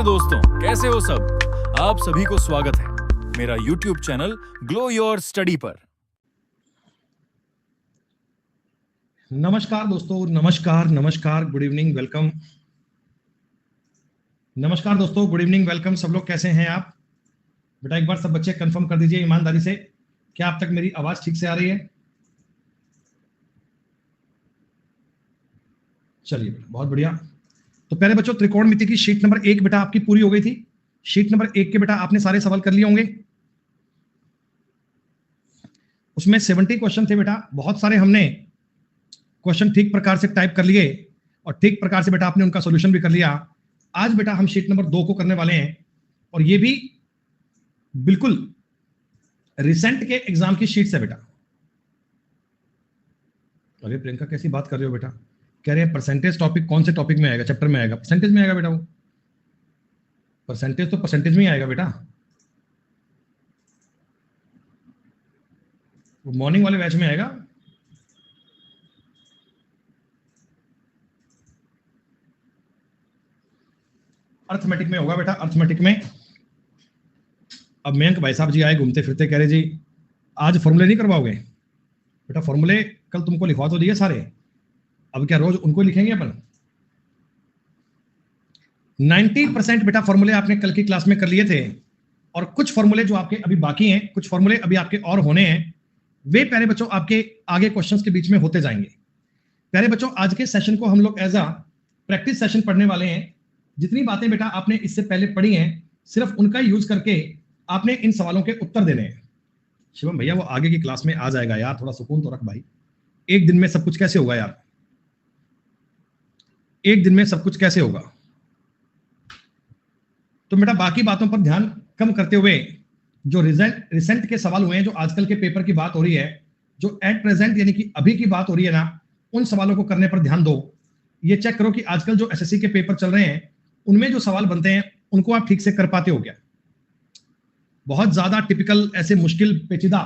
नमस्ते दोस्तों, कैसे हो सब। आप सभी को स्वागत है मेरा YouTube channel glow your study पर। नमस्कार दोस्तों, नमस्कार, गुड इवनिंग, वेलकम। नमस्कार दोस्तों, गुड इवनिंग, वेलकम। सब लोग कैसे हैं आप? बेटा एक बार सब बच्चे कंफर्म कर दीजिए ईमानदारी से, क्या आप तक मेरी आवाज ठीक से आ रही है? चलिए बेटा, बहुत बढ़िया। तो पहले बच्चों, त्रिकोणमिति की शीट नंबर 1 बेटा आपकी पूरी हो गई थी। शीट नंबर 1 के बेटा आपने सारे सवाल कर लिए होंगे। उसमें 70 क्वेश्चन थे बेटा। बहुत सारे हमने क्वेश्चन ठीक प्रकार से टाइप कर लिए और ठीक प्रकार से बेटा आपने उनका सॉल्यूशन भी कर लिया। आज बेटा हम शीट नंबर 2 को करने वाले हैं और ये भी बिल्कुल रिसेंट के एग्जाम की शीट है बेटा। अरे प्रियंका, कैसी बात कर रहे हो बेटा? कह रहे हैं परसेंटेज टॉपिक कौन से टॉपिक में आएगा, चैप्टर में आएगा? परसेंटेज में आएगा बेटा। वो परसेंटेज तो परसेंटेज में ही आएगा बेटा। वो मॉर्निंग वाले बैच में आएगा। अर्थमेटिक में होगा बेटा, अर्थमेटिक में। अब मयंक भाई साहब जी आए घूमते फिरते, कह रहे जी आज फॉर्मूले नहीं करवाओगे? बेटा फॉर्मूले कल तुमको लिखवा तो दिए सारे, अब क्या रोज उनको लिखेंगे अपन? 90% बेटा फॉर्मूले आपने कल की क्लास में कर लिए थे और कुछ फॉर्मूले जो आपके अभी बाकी हैं, कुछ फॉर्मूले अभी आपके और होने हैं, वे प्यारे बच्चों आपके आगे क्वेश्चंस के बीच में होते जाएंगे। प्यारे बच्चों, आज के सेशन को हम लोग एज अ प्रैक्टिस सेशन पढ़ने वाले हैं। जितनी बातें बेटा आपने इससे पहले पढ़ी हैं, सिर्फ उनका यूज करके आपने इन सवालों के उत्तर देने हैं। शिवम भैया वो आगे की क्लास में आ जाएगा यार, थोड़ा सुकून तो रख भाई। एक दिन में सब कुछ कैसे होगा यार? एक दिन में सब कुछ कैसे होगा? तो बेटा बाकी बातों पर ध्यान कम करते हुए जो रिसेंट के सवाल हुए हैं, जो आजकल के पेपर की बात हो रही है, जो एट प्रेजेंट यानी कि अभी की बात हो रही है ना, उन सवालों को करने पर ध्यान दो। ये चेक करो कि आजकल जो एसएससी के पेपर चल रहे हैं उनमें जो सवाल बनते हैं उनको आप ठीक से कर पाते हो क्या? बहुत ज्यादा टिपिकल ऐसे मुश्किल पेचीदा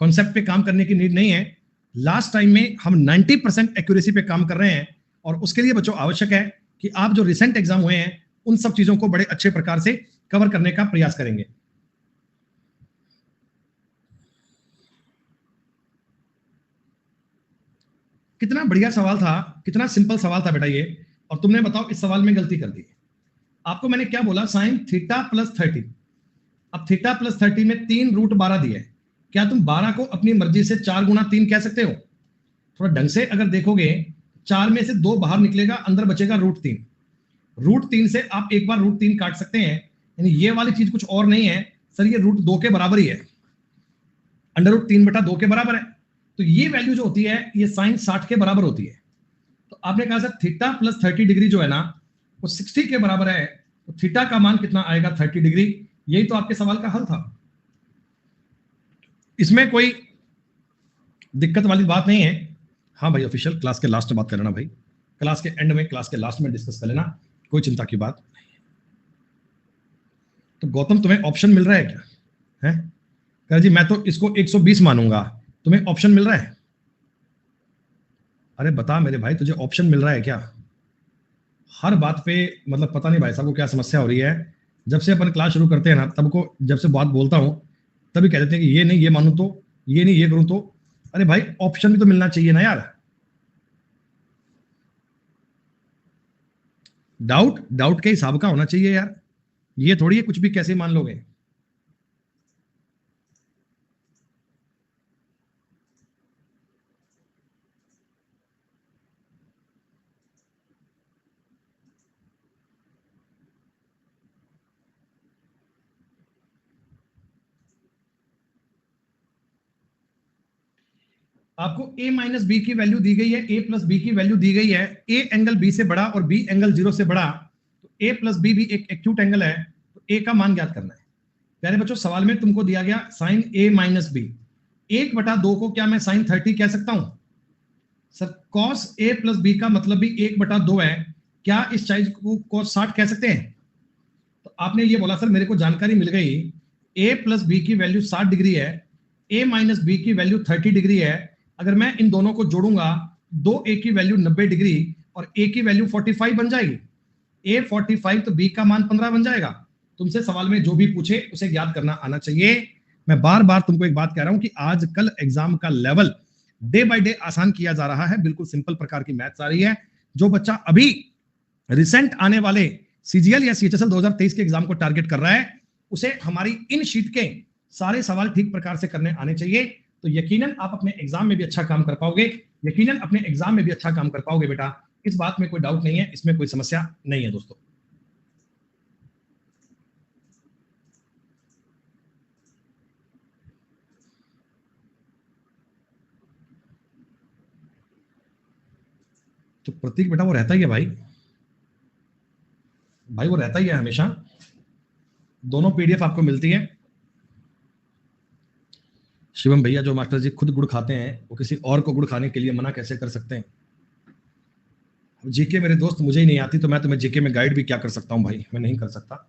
कॉन्सेप्ट पे काम करने की नीड नहीं है। लास्ट टाइम में हम 90% एक्यूरेसी पे काम कर रहे हैं और उसके लिए बच्चों आवश्यक है कि आप जो रिसेंट एग्जाम हुए हैं उन सब चीजों को बड़े अच्छे प्रकार से कवर करने का प्रयास करेंगे। कितना बढ़िया सवाल था, कितना सिंपल सवाल था बेटा ये, और तुमने बताओ इस सवाल में गलती कर दी। आपको मैंने क्या बोला? Sine theta plus 30। अब थीटा प्लस 30 में 3√12 दिए। क्या तुम 12 को अपनी मर्जी से 4 गुना 3 कह सकते हो? थोड़ा ढंग से अगर देखोगे, 4 में से 2 बाहर निकलेगा, अंदर बचेगा √3। √3 से आप एक बार √3 काट सकते हैं, यानी ये वाली चीज कुछ और नहीं है सर, ये √2 के बराबर ही है। अंडर√3 बेटा 2 के बराबर है, तो ये वैल्यू जो होती है ये साइन 60 के बराबर होती है। तो आपने कहा सर थीटा प्लस 30 डिग्री जो है ना वो 60 के बराबर है, तो थीटा का मान कितना आएगा? 30 डिग्री। यही तो आपके सवाल का हल था। इसमें कोई दिक्कत वाली बात नहीं है। हाँ भाई, ऑफिशियल क्लास के लास्ट में बात कर लेना भाई, क्लास के एंड में, क्लास के लास्ट में डिस्कस कर लेना, कोई चिंता की बात नहीं। तो गौतम तुम्हें ऑप्शन मिल रहा है क्या? है कह जी मैं तो इसको 120 मानूंगा, तुम्हें ऑप्शन मिल रहा है? अरे बता मेरे भाई, तुझे ऑप्शन मिल रहा है क्या? हर बात पे मतलब पता नहीं भाई साहब को क्या समस्या हो रही है। जब से अपन क्लास शुरू करते हैं ना, तब को जब से बात बोलता हूं तभी कह देते हैं कि ये नहीं ये मानूं तो, ये नहीं ये करूं तो। अरे भाई ऑप्शन भी तो मिलना चाहिए ना यार। डाउट डाउट के हिसाब का होना चाहिए यार, ये थोड़ी है कुछ भी कैसे मान लोगे। आपको a माइनस बी की वैल्यू दी गई है, a प्लस बी की वैल्यू दी गई है। a एंगल b से बड़ा और b एंगल 0 से बड़ा, तो a प्लस बी भी एक एक्यूट एंगल है, तो a का मान ज्ञात करना है। प्यारे बच्चों सवाल में तुमको दिया गया साइन a माइनस बी, 1/2 को क्या मैं साइन 30 कह सकता हूं? Sir cos a plus b का मतलब भी 1/2 है, क्या इस चीज को cos 60 कह सकते हैं? तो आपने ये बोला सर मेरे को जानकारी मिल गई, a प्लस बी की वैल्यू 60 डिग्री है, a माइनस बी की वैल्यू 30 डिग्री है। अगर मैं इन दोनों को जोड़ूंगा, 2a की वैल्यू 90 डिग्री और a की वैल्यू 45 बन जाएगी। a 45 तो b का मान 15 बन जाएगा। तुमसे सवाल में जो भी पूछे उसे याद करना आना चाहिए। मैं बार बार तुमको एक बात कह रहा हूं कि आजकल एग्जाम का लेवल डे बाय डे आसान किया जा रहा है। बिल्कुल सिंपल प्रकार की मैथ्स आ रही है। जो बच्चा अभी रिसेंट आने वाले सीजीएल या सीएचएसएल 2023 के एग्जाम को टारगेट कर रहा है, उसे हमारी इन शीट के सारे सवाल ठीक प्रकार से करने आने चाहिए। तो यकीनन आप अपने एग्जाम में भी अच्छा काम कर पाओगे, यकीनन अपने एग्जाम में भी अच्छा काम कर पाओगे बेटा। इस बात में कोई डाउट नहीं है, इसमें कोई समस्या नहीं है दोस्तों। तो प्रतीक बेटा वो रहता ही है भाई, वो रहता ही है हमेशा। दोनों पीडीएफ आपको मिलती है। शिवम भैया जो मास्टर जी खुद गुड़ खाते हैं वो किसी और को गुड़ खाने के लिए मना कैसे कर सकते हैं? जीके मेरे दोस्त मुझे ही नहीं आती तो मैं तुम्हें जीके में गाइड भी क्या कर सकता हूं भाई, मैं नहीं कर सकता।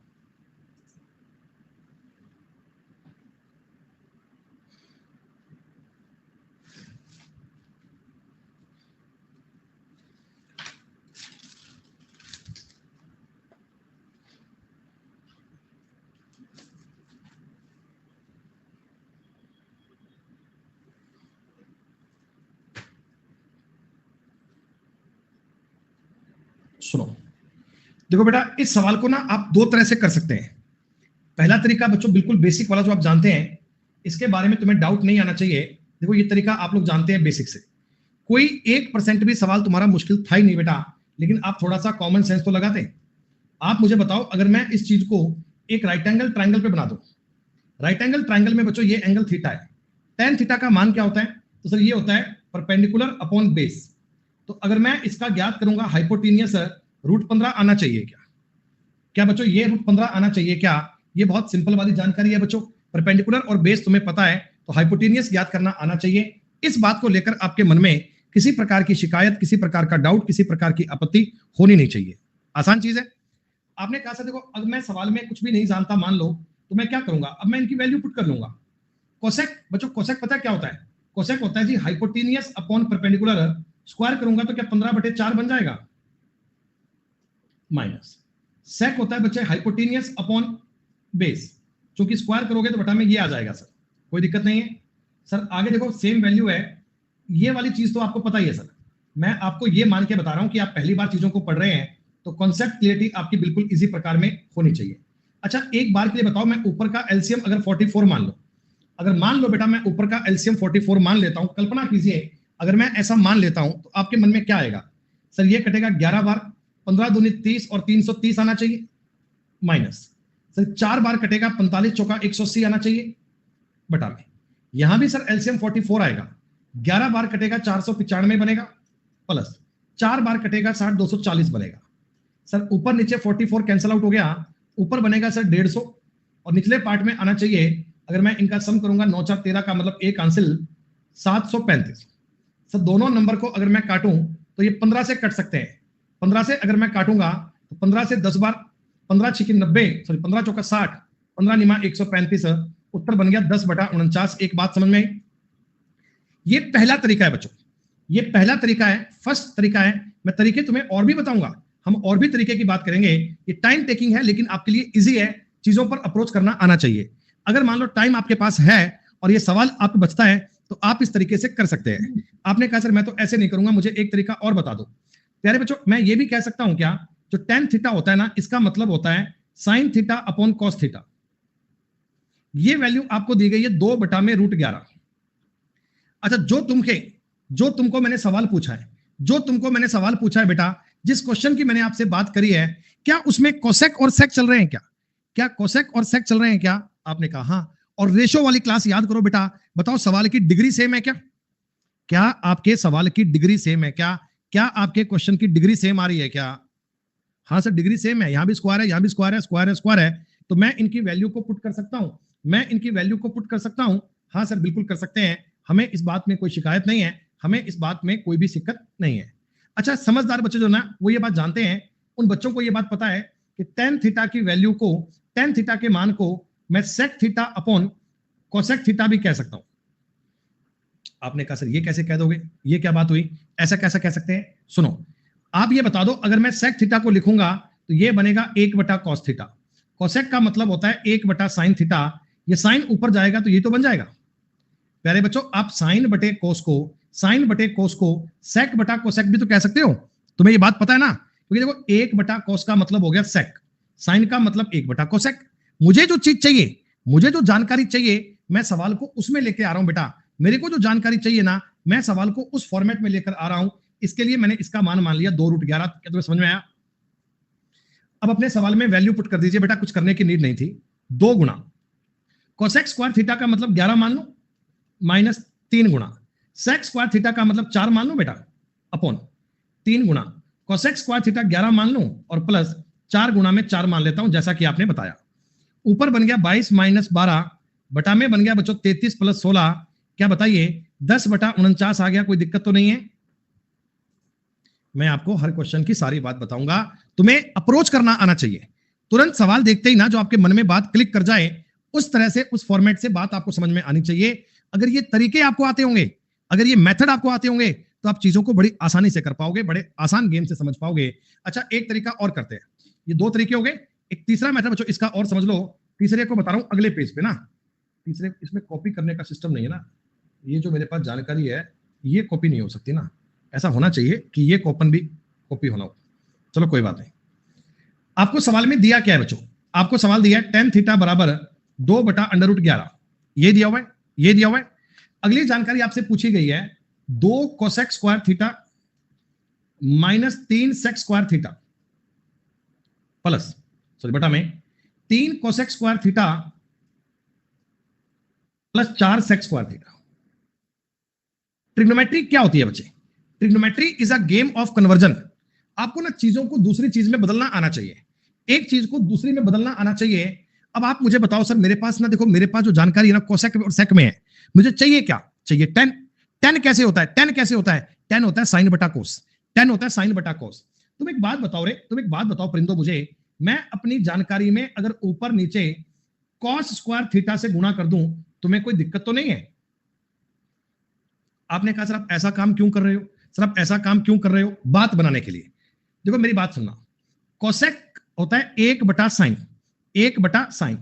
सुनो, देखो बेटा, इस सवाल को ना आप दो तरह से कर सकते हैं। पहला तरीका बच्चों बिल्कुल बेसिक वाला जो आप जानते हैं, इसके बारे में तुम्हें डाउट नहीं आना चाहिए। देखो ये तरीका आप लोग जानते हैं बेसिक से, कोई 1% भी सवाल तुम्हारा मुश्किल था ही नहीं बेटा, लेकिन आप थोड़ा सा कॉमन सेंस तो लगाते। आप मुझे बताओ, अगर मैं इस चीज को एक राइट एंगल ट्राइंगल पे बना दूं, राइट एंगल ट्राइंगल में बच्चों ये एंगल थीटा है, tan थीटा का मान क्या होता है? तो सर ये होता है परपेंडिकुलर अपॉन बेस। तो अगर मैं इसका ज्ञात करूंगा हाइपोटेनियस √15 आना चाहिए क्या? क्या बच्चों ये √15 आना चाहिए क्या? ये बहुत सिंपल वाली जानकारी है बच्चों। परपेंडिकुलर और बेस तुम्हें पता है, तो हाइपोटेनियस ज्ञात करना आना चाहिए। इस बात को लेकर आपके मन में किसी प्रकार की शिकायत, किसी प्रकार का डाउट, किसी प्रकार की आपत्ति होनी नहीं चाहिए। आसान चीज है। आपने कहा सर देखो अगर मैं सवाल में कुछ भी नहीं जानता मान लो, तो मैं क्या करूंगा? अब मैं इनकी वैल्यू पुट कर लूंगा। कोसेक बच्चों, कोसेक पता है क्या होता है? कोसेक होता है जी हाइपोटेनियस अपॉन परपेंडिकुलर, स्क्वायर करूंगा तो क्या 15/4 बन जाएगा, माइनस सेक होता है बच्चे हाइपोटेनियस अपॉन बेस, क्योंकि स्क्वायर करोगे तो बटा में ये आ जाएगा सर, कोई दिक्कत नहीं है। सर आगे देखो सेम वैल्यू है, ये वाली चीज तो आपको पता ही है सर। मैं आपको ये मान के बता रहा हूं कि आप पहली बार चीजों को पढ़ रहे हैं, तो कॉन्सेप्ट क्लियरिटी आपकी बिल्कुल इजी प्रकार में होनी चाहिए। अच्छा एक बार के लिए बताओ, मैं ऊपर का एलसीएम अगर 44 मान लो, अगर मान लो बेटा मैं ऊपर का एलसीएम 44 मान लेता हूं, कल्पना कीजिए अगर मैं ऐसा मान लेता हूं, तो आपके मन में क्या आएगा? सर ये कटेगा 11 बार, 15 दूनी 30 और 330 आना चाहिए, माइनस सर 4 बार कटेगा, 45 चौका 180 आना चाहिए, बटा में यहां भी सर एलसीएम 44 आएगा, 11 बार कटेगा 495 बनेगा, प्लस 4 बार कटेगा 60 240 बनेगा। सर ऊपर नीचे 44 कैंसिल आउट हो गया, ऊपर बनेगा सर 150 और निचले पार्ट में आना चाहिए, अगर मैं इनका सम करूंगा 9 4 13 का मतलब एक आंसर 735। सर दोनों नंबर को अगर मैं काटूं तो ये 15 से कट सकते हैं, 15 से अगर मैं काटूंगा तो 15 से 10 बार, 15 छिकी 90, सॉरी 15 चौका 60, 15 निमा 135, उत्तर बन गया 10/49। एक बात समझ में आई? ये पहला तरीका है बच्चों, ये पहला तरीका है, फर्स्ट तरीका है। मैं तरीके तुम्हें और भी बताऊंगा, हम और भी तरीके की बात करेंगे। ये टाइम टेकिंग है लेकिन आपके लिए इजी है, चीजों पर अप्रोच करना आना चाहिए। अगर मान लो टाइम आपके पास है और ये सवाल आपको बचता है तो आप इस तरीके से कर सकते हैं। आपने कहा सर मैं तो ऐसे नहीं करूंगा, मुझे एक तरीका और बता दो। प्यारे बच्चों मैं ये भी कह सकता हूं क्या, जो tan थीटा होता है ना, इसका मतलब होता है sin theta upon cos theta. ये वैल्यू आपको दी गई है 2/√11। अच्छा जो तुमको मैंने सवाल पूछा है, जो तुमको मैंने सवाल पूछा है बेटा, जिस क्वेश्चन की मैंने आपसे बात करी है, क्या उसमें कोसेक और सेक चल रहे हैं क्या? क्या कोसेक और सेक चल रहे हैं क्या? आपने कहा हाँ। और रेशो वाली क्लास याद करो बेटा। बताओ सवाल की डिग्री सेम है क्या? क्या आपके सवाल की डिग्री सेम है क्या? क्या आपके क्वेश्चन की डिग्री सेम आ रही है क्या? हाँ सर डिग्री सेम है, यहां भी स्क्वायर है, यहां भी स्क्वायर है, स्क्वायर है, स्क्वायर है, तो मैं इनकी वैल्यू को पुट कर सकता हूं, मैं इनकी वैल्यू को पुट कर सकता हूं। हाँ सर बिल्कुल कर सकते हैं, हमें इस बात में कोई शिकायत नहीं है, हमें इस बात में कोई भी दिक्कत नहीं है। अच्छा समझदार बच्चे जो ना वो ये बात जानते हैं, उन बच्चों को ये बात पता है कि tan थीटा की वैल्यू को, tan थीटा के मान को मैं sec theta upon cosec theta भी कह सकता हूं। आपने कहा सर ये कैसे कह दोगे, ये क्या बात हुई, ऐसा कैसा कह सकते हैं? सुनो आप ये बता दो, अगर मैं sec थीटा को लिखूंगा तो ये बनेगा 1/cos थीटा। कोसेक का मतलब होता है 1/sin थीटा। ये साइन ऊपर जाएगा तो ये तो बन जाएगा। प्यारे बच्चों, आप साइन बटे कोस को सेक बटा कोसेक भी तो कह सकते हो। तुम्हें ये बात पता है ना, क्योंकि देखो 1/cos का मतलब हो गया सेक, साइन का मतलब 1/कोसेक। मुझे जो चीज चाहिए, मुझे जो जानकारी चाहिए, मैं सवाल को उसमें लेके आ रहा हूं बेटा। मेरे को जो जानकारी चाहिए ना, मैं सवाल को उस फॉर्मेट में लेकर आ रहा हूं। इसके लिए मैंने इसका मान मान लिया 2√11। क्या तुम्हें समझ में आया? अब अपने सवाल में वैल्यू पुट कर दीजिए बेटा, कुछ करने की नीड नहीं थी। 2 गुना कोसेक स्क्वायर थीटा का मतलब 11 मान लो, माइनस 3 गुना सेक स्क्वायर थीटा का मतलब 4 मान लो बेटा, अपॉन 3 गुना कोसेक स्क्वायर थीटा 11 मान लो, और प्लस 4 गुना में 4 मान लेता हूं, जैसा कि आपने बताया। ऊपर बन गया 22 माइनस 12, बटा में बन गया बच्चों 33 प्लस 16। क्या बताइए, 10/49 आ गया। कोई दिक्कत तो नहीं है? मैं आपको हर क्वेश्चन की सारी बात बताऊंगा। तुम्हें अप्रोच करना आना चाहिए। तुरंत सवाल देखते ही ना जो आपके मन में बात क्लिक कर जाए, उस तरह से, उस फॉर्मेट से बात आपको समझ में आनी चाहिए। अगर ये तरीके आपको आते होंगे, अगर ये मेथड आपको आते होंगे, तो आप चीजों को बड़ी आसानी से कर पाओगे, बड़े आसान गेम से समझ पाओगे। अच्छा, एक तरीका और करते हैं। ये 2 तरीके हो गए। एक तीसरा मेथड बच्चों, इसका और समझ लो। तीसरे को बता रहा हूं अगले पेज पे ना। तीसरे, इसमें कॉपी करने का सिस्टम नहीं है ना। ये जो मेरे पास जानकारी है, ये कॉपी नहीं हो सकती ना। ऐसा होना चाहिए कि ये कॉपन भी कॉपी होना हो। चलो कोई बात नहीं। आपको सवाल में दिया क्या है बच्चों? आपको सवाल दिया है tan थीटा बराबर 2/√11। ये दिया हुआ है, ये दिया हुआ है। अगली जानकारी आपसे पूछी गई है 2 cosec square theta minus 3 sec square theta plus, sorry बटा में 3 cosec square theta plus 4 sec square theta. Trigonometry क्या होती है बच्चे? Trigonometry is a game of conversion. आपको ना चीजों को दूसरी चीज में बदलना आना चाहिए, एक चीज को दूसरी में बदलना आना चाहिए। अब आप मुझे बताओ सर, मेरे पास ना, देखो मेरे पास जो जानकारी है ना कोसेक और सेक में है, मुझे चाहिए क्या? चाहिए टेन। टेन कैसे होता है? टेन कैसे होता है? टेन होता है साइन बटा कोस। टेन होता है साइन बटा कोस। तुम एक बात बताओ रे, तुम एक बात बताओ परिंदो मुझे, मैं अपनी जानकारी में अगर ऊपर नीचे कॉस स्क्वायर थीटा से गुणा कर दूं, तुम्हें कोई दिक्कत तो नहीं है? आपने कहा सर आप ऐसा काम क्यों कर रहे हो, सर आप ऐसा काम क्यों कर रहे हो? बात बनाने के लिए। देखो मेरी बात सुनना, कोसेक होता है 1/साइन, 1/साइन।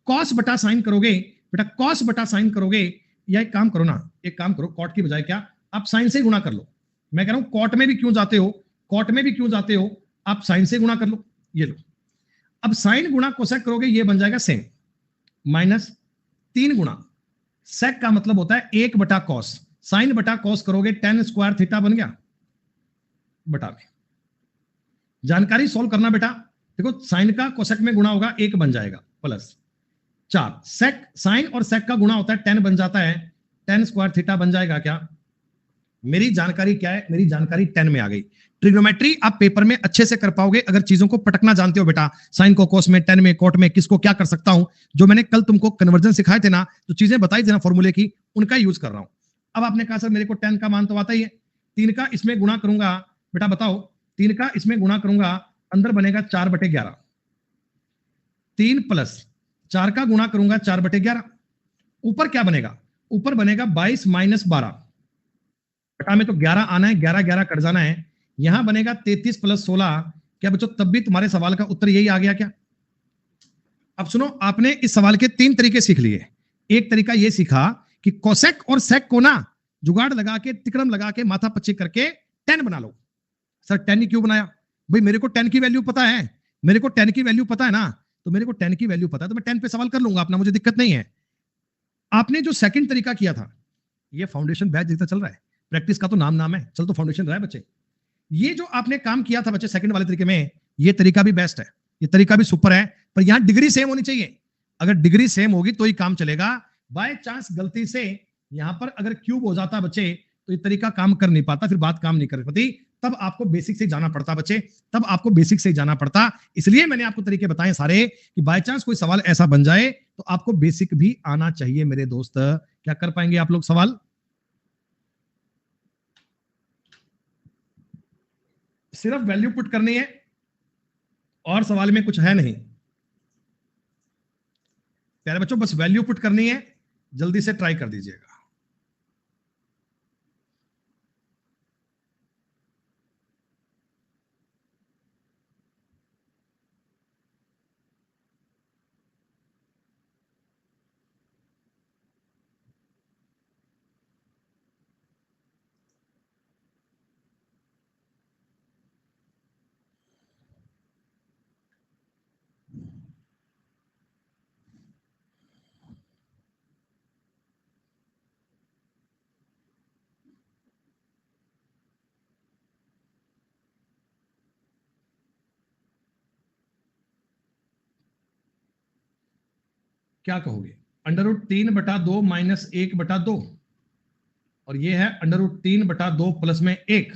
कॉस बटा साइन करोगे बेटा, कॉस बटा साइन करोगे, या एक काम करो ना, एक काम करो, कॉट की बजाय क्या आप साइन से गुणा कर लो। मैं कह रहा हूं कॉट में भी क्यों जाते हो, कॉट में भी क्यों जाते हो, आप साइन से गुणा कर लो। ये लो, अब साइन गुणा कोसेक करोगे, ये बन जाएगा सेम, माइनस 3 गुणा सेक का मतलब होता है 1/कॉस, साइन बटा कॉस करोगे tan स्क्वायर थीटा बन गया बटा में। जानकारी सोल्व करना बेटा, देखो साइन का कोसेक में गुणा होगा 1 बन जाएगा, प्लस 4 सेक, साइन और सेक का गुणा होता है tan बन जाता है, tan स्क्वायर थीटा बन जाएगा क्या? मेरी जानकारी क्या है? मेरी जानकारी 10 में आ गई। ट्रिग्नोमेट्री आप पेपर में अच्छे से कर पाओगे अगर चीजों को पटकना जानते हो बेटा। साइन को कोस में, 10 में, कोट में, किसको क्या कर सकता हूं, जो मैंने कल तुमको कन्वर्जन सिखाए थे ना, जो चीजें बताई थी ना फॉर्मूले की, उनका यूज कर रहा हूं। अब आपने कहा सर मेरे को 10 का मान तो आता ही है, 3 का इसमें गुणा करूंगा बेटा, बताओ 3 का इसमें गुणा करूंगा, अंदर बनेगा 4/11, 3 प्लस 4 का गुणा करूंगा 4/11, ऊपर क्या बनेगा? ऊपर बनेगा 22 माइनस 12, बटा में तो 11 आना है, 11 11 कट जाना है, यहां बनेगा 33 प्लस 16। क्या बच्चों तब भी तुम्हारे सवाल का उत्तर यही आ गया क्या? अब सुनो, आपने इस सवाल के 3 तरीके सीख लिए। एक तरीका यह सीखा कि कोसेक और सेक को ना जुगाड़ लगा के, तिकड़म लगा के, माथा पच्ची करके 10 बना लो। सर 10 ही क्यों बनाया? भाई मेरे को 10 की वैल्यू पता है, मेरे को 10 की वैल्यू पता है ना, तो मेरे को 10 की वैल्यू पता है तो मैं 10 पे सवाल कर लूंगा अपना, मुझे दिक्कत नहीं है। आपने जो सेकंड तरीका किया था, ये फाउंडेशन बैच जैसा चल रहा है, प्रैक्टिस का तो नाम नाम है, चल तो फाउंडेशन रहा है बच्चे। ये जो आपने काम किया था बच्चे सेकंड वाले तरीके में, ये तरीका भी बेस्ट है, ये तरीका भी सुपर है, पर यहां डिग्री सेम होनी चाहिए। अगर डिग्री सेम होगी तो ही काम चलेगा। बाय चांस गलती से यहां पर अगर क्यूब हो जाता बच्चे, तो ये तरीका काम कर नहीं पाता, फिर बात काम नहीं कर पाती। तब आपको बेसिक से जाना पड़ता बच्चे, तब आपको बेसिक से जाना पड़ता। इसलिए मैंने आपको तरीके बताए सारे कि बाय चांस कोई सवाल ऐसा बन जाए तो आपको बेसिक भी आना चाहिए मेरे दोस्त। क्या कर पाएंगे आप लोग सवाल? सिर्फ वैल्यू पुट करनी है और सवाल में कुछ है नहीं प्यारे बच्चों, बस वैल्यू पुट करनी है, जल्दी से ट्राई कर दीजिएगा। क्या कहोगे? √3/2 माइनस 1/2, और ये है √3/2 प्लस में 1।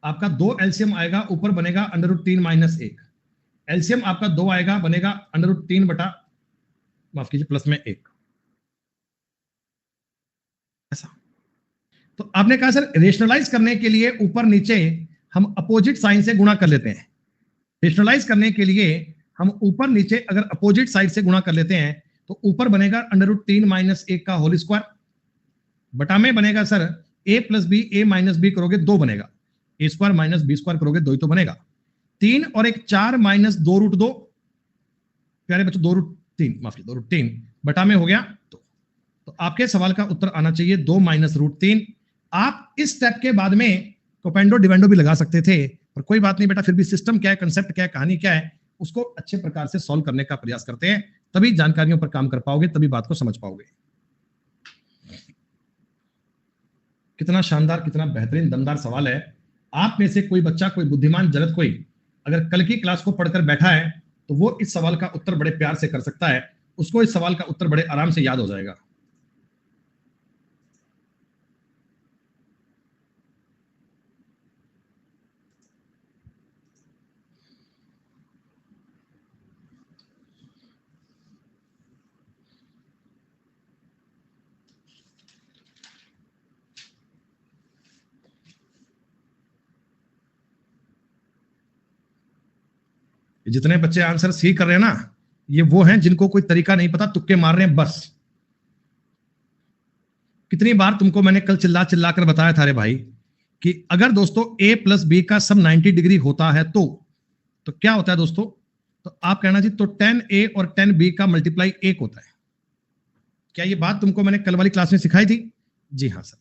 आपका 2 एलसीएम आएगा, ऊपर बनेगा √3 माइनस 1। एलसीएम आपका 2 आएगा, बनेगा √3 बटा, माफ कीजिए, प्लस में 1। ऐसा। तो आपने कहा सर रेशनलाइज करने के लिए ऊपर नीचे हम अपोजिट साइन से गुणा कर लेते हैं। रेशनलाइज करने के लिए हम ऊपर नीचे अगर अपोजिट साइड से गुणा कर लेते हैं तो ऊपर बनेगा √3 माइनस 1 का होल स्क्वायर, बटा में बनेगा sir a plus b, a minus b करोगे 2 बनेगा, a square minus b square करोगे 2 ही तो बनेगा। 3 और 1 4 माइनस 2√2, प्यारे बच्चों 2√3, माफ कीजिए 2√3 बटा में हो गया 2। तो आपके सवाल का उत्तर आना चाहिए 2 माइनस √3। आप इस स्टेप के बाद में कोपेंडो डिवेंडो भी लगा सकते थे, पर कोई बात नहीं बेटा, फिर भी सिस्टम क्या है, कंसेप्ट क्या है, कहानी क्या है, उसको अच्छे प्रकार से सॉल्व करने का प्रयास करते हैं, तभी जानकारियों पर काम कर पाओगे, तभी बात को समझ पाओगे। कितना शानदार, कितना बेहतरीन दमदार सवाल है। आप में से कोई बच्चा, कोई बुद्धिमान जलद कोई अगर कल की क्लास को पढ़कर बैठा है तो वो इस सवाल का उत्तर बड़े प्यार से कर सकता है, उसको इस सवाल का उत्तर बड़े आराम से याद हो जाएगा। जितने बच्चे आंसर सी कर रहे हैं ना, ये वो हैं जिनको कोई तरीका नहीं पता, तुक्के मार रहे हैं बस। कितनी बार तुमको मैंने कल चिल्ला चिल्ला कर बताया था रे भाई कि अगर दोस्तों a प्लस बी का सब 90 डिग्री होता है तो क्या होता है दोस्तों? तो आप कहना जी, तो 10a और 10b का मल्टीप्लाई 1 होता है। क्या ये बात तुमको मैंने कल वाली क्लास में सिखाई थी? जी हाँ सर।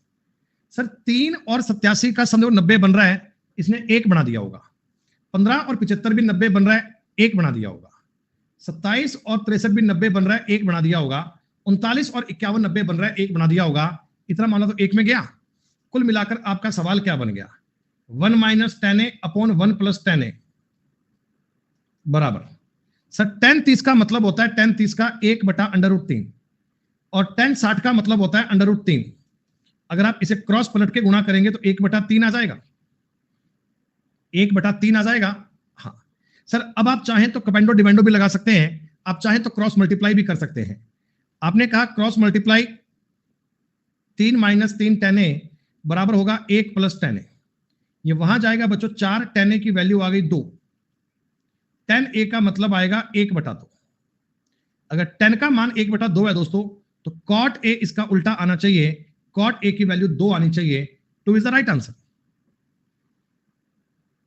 सर 3 और 87 का समझो 90 बन रहा है, इसने 1 बना दिया होगा। 15 और 75 भी 90 बन रहा है, 1 बना दिया होगा। 27 और 63 भी 90 बन रहा है, 1 बना दिया होगा। 39 और 51 90 बन रहा है, 1 बना दिया होगा। इतना माना तो 1 में गया। कुल मिलाकर आपका सवाल क्या बन गया? 1 minus 10a upon 1 plus 10a बराबर। सर 10 30 का मतलब होता है 10 30 का 1 बटा √3, और 10 60 का मतलब होता है √3। अगर आप इसे क्रॉस पलट के गुणा करेंगे तो 1/3 आ जाएगा, 1/3 आ जाएगा। हाँ सर, अब आप चाहें तो कपेंडो डिवेंडो भी लगा सकते हैं, आप चाहें तो क्रॉस मल्टीप्लाई भी कर सकते हैं। आपने कहा क्रॉस मल्टीप्लाई 3 माइनस 3 10a बराबर होगा 1 प्लस 10a। ये वहां जाएगा बच्चों, 4 10a की वैल्यू आ गई 2। 10a का मतलब आएगा 1/2। अगर 10 का मान 1/2 है दोस्तों, तो cot a इसका उल्टा आना चाहिए, cot a की वैल्यू 2 आनी चाहिए। 2 इज द राइट आंसर।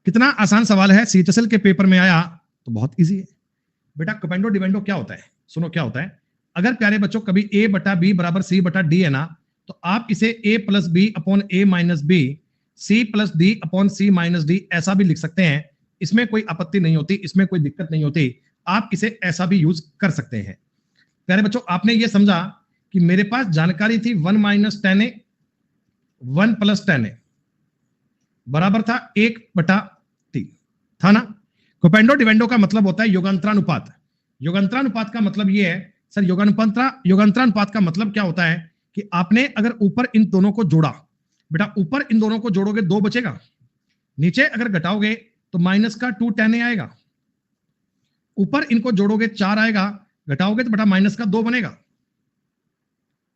कितना आसान सवाल है, सीएचएसएल के पेपर में आया तो बहुत इजी है बेटा। कपेंडो डिवेंडो क्या होता है? सुनो क्या होता है। अगर प्यारे बच्चों कभी a बटा बी बराबर c बटा डी है ना, तो आप इसे a plus b upon a minus b, c plus d upon c minus d ऐसा भी लिख सकते हैं। इसमें कोई आपत्ति नहीं होती, इसमें कोई दिक्कत नहीं होती। आप इसे ऐसा भी यूज कर सकते हैं। प्यारे बच्चों, आपने ये समझा कि मेरे पास जानकारी थी 1 माइनस 10a 1 प्लस 10a बराबर था 1/3, था ना। कोपेंडो डिवेंडो का मतलब होता है योगांतरानुपात। योगांतरानुपात का मतलब ये है सर, योगांतरानुपात का मतलब क्या होता है कि आपने अगर ऊपर इन दोनों को जोड़ा, बेटा ऊपर इन दोनों को जोड़ोगे 2 बचेगा, नीचे अगर घटाओगे तो माइनस का 2 10a आएगा, ऊपर इनको जोड़ोगे 4 आएगा, घटाओगे तो बेटा माइनस का 2 बनेगा।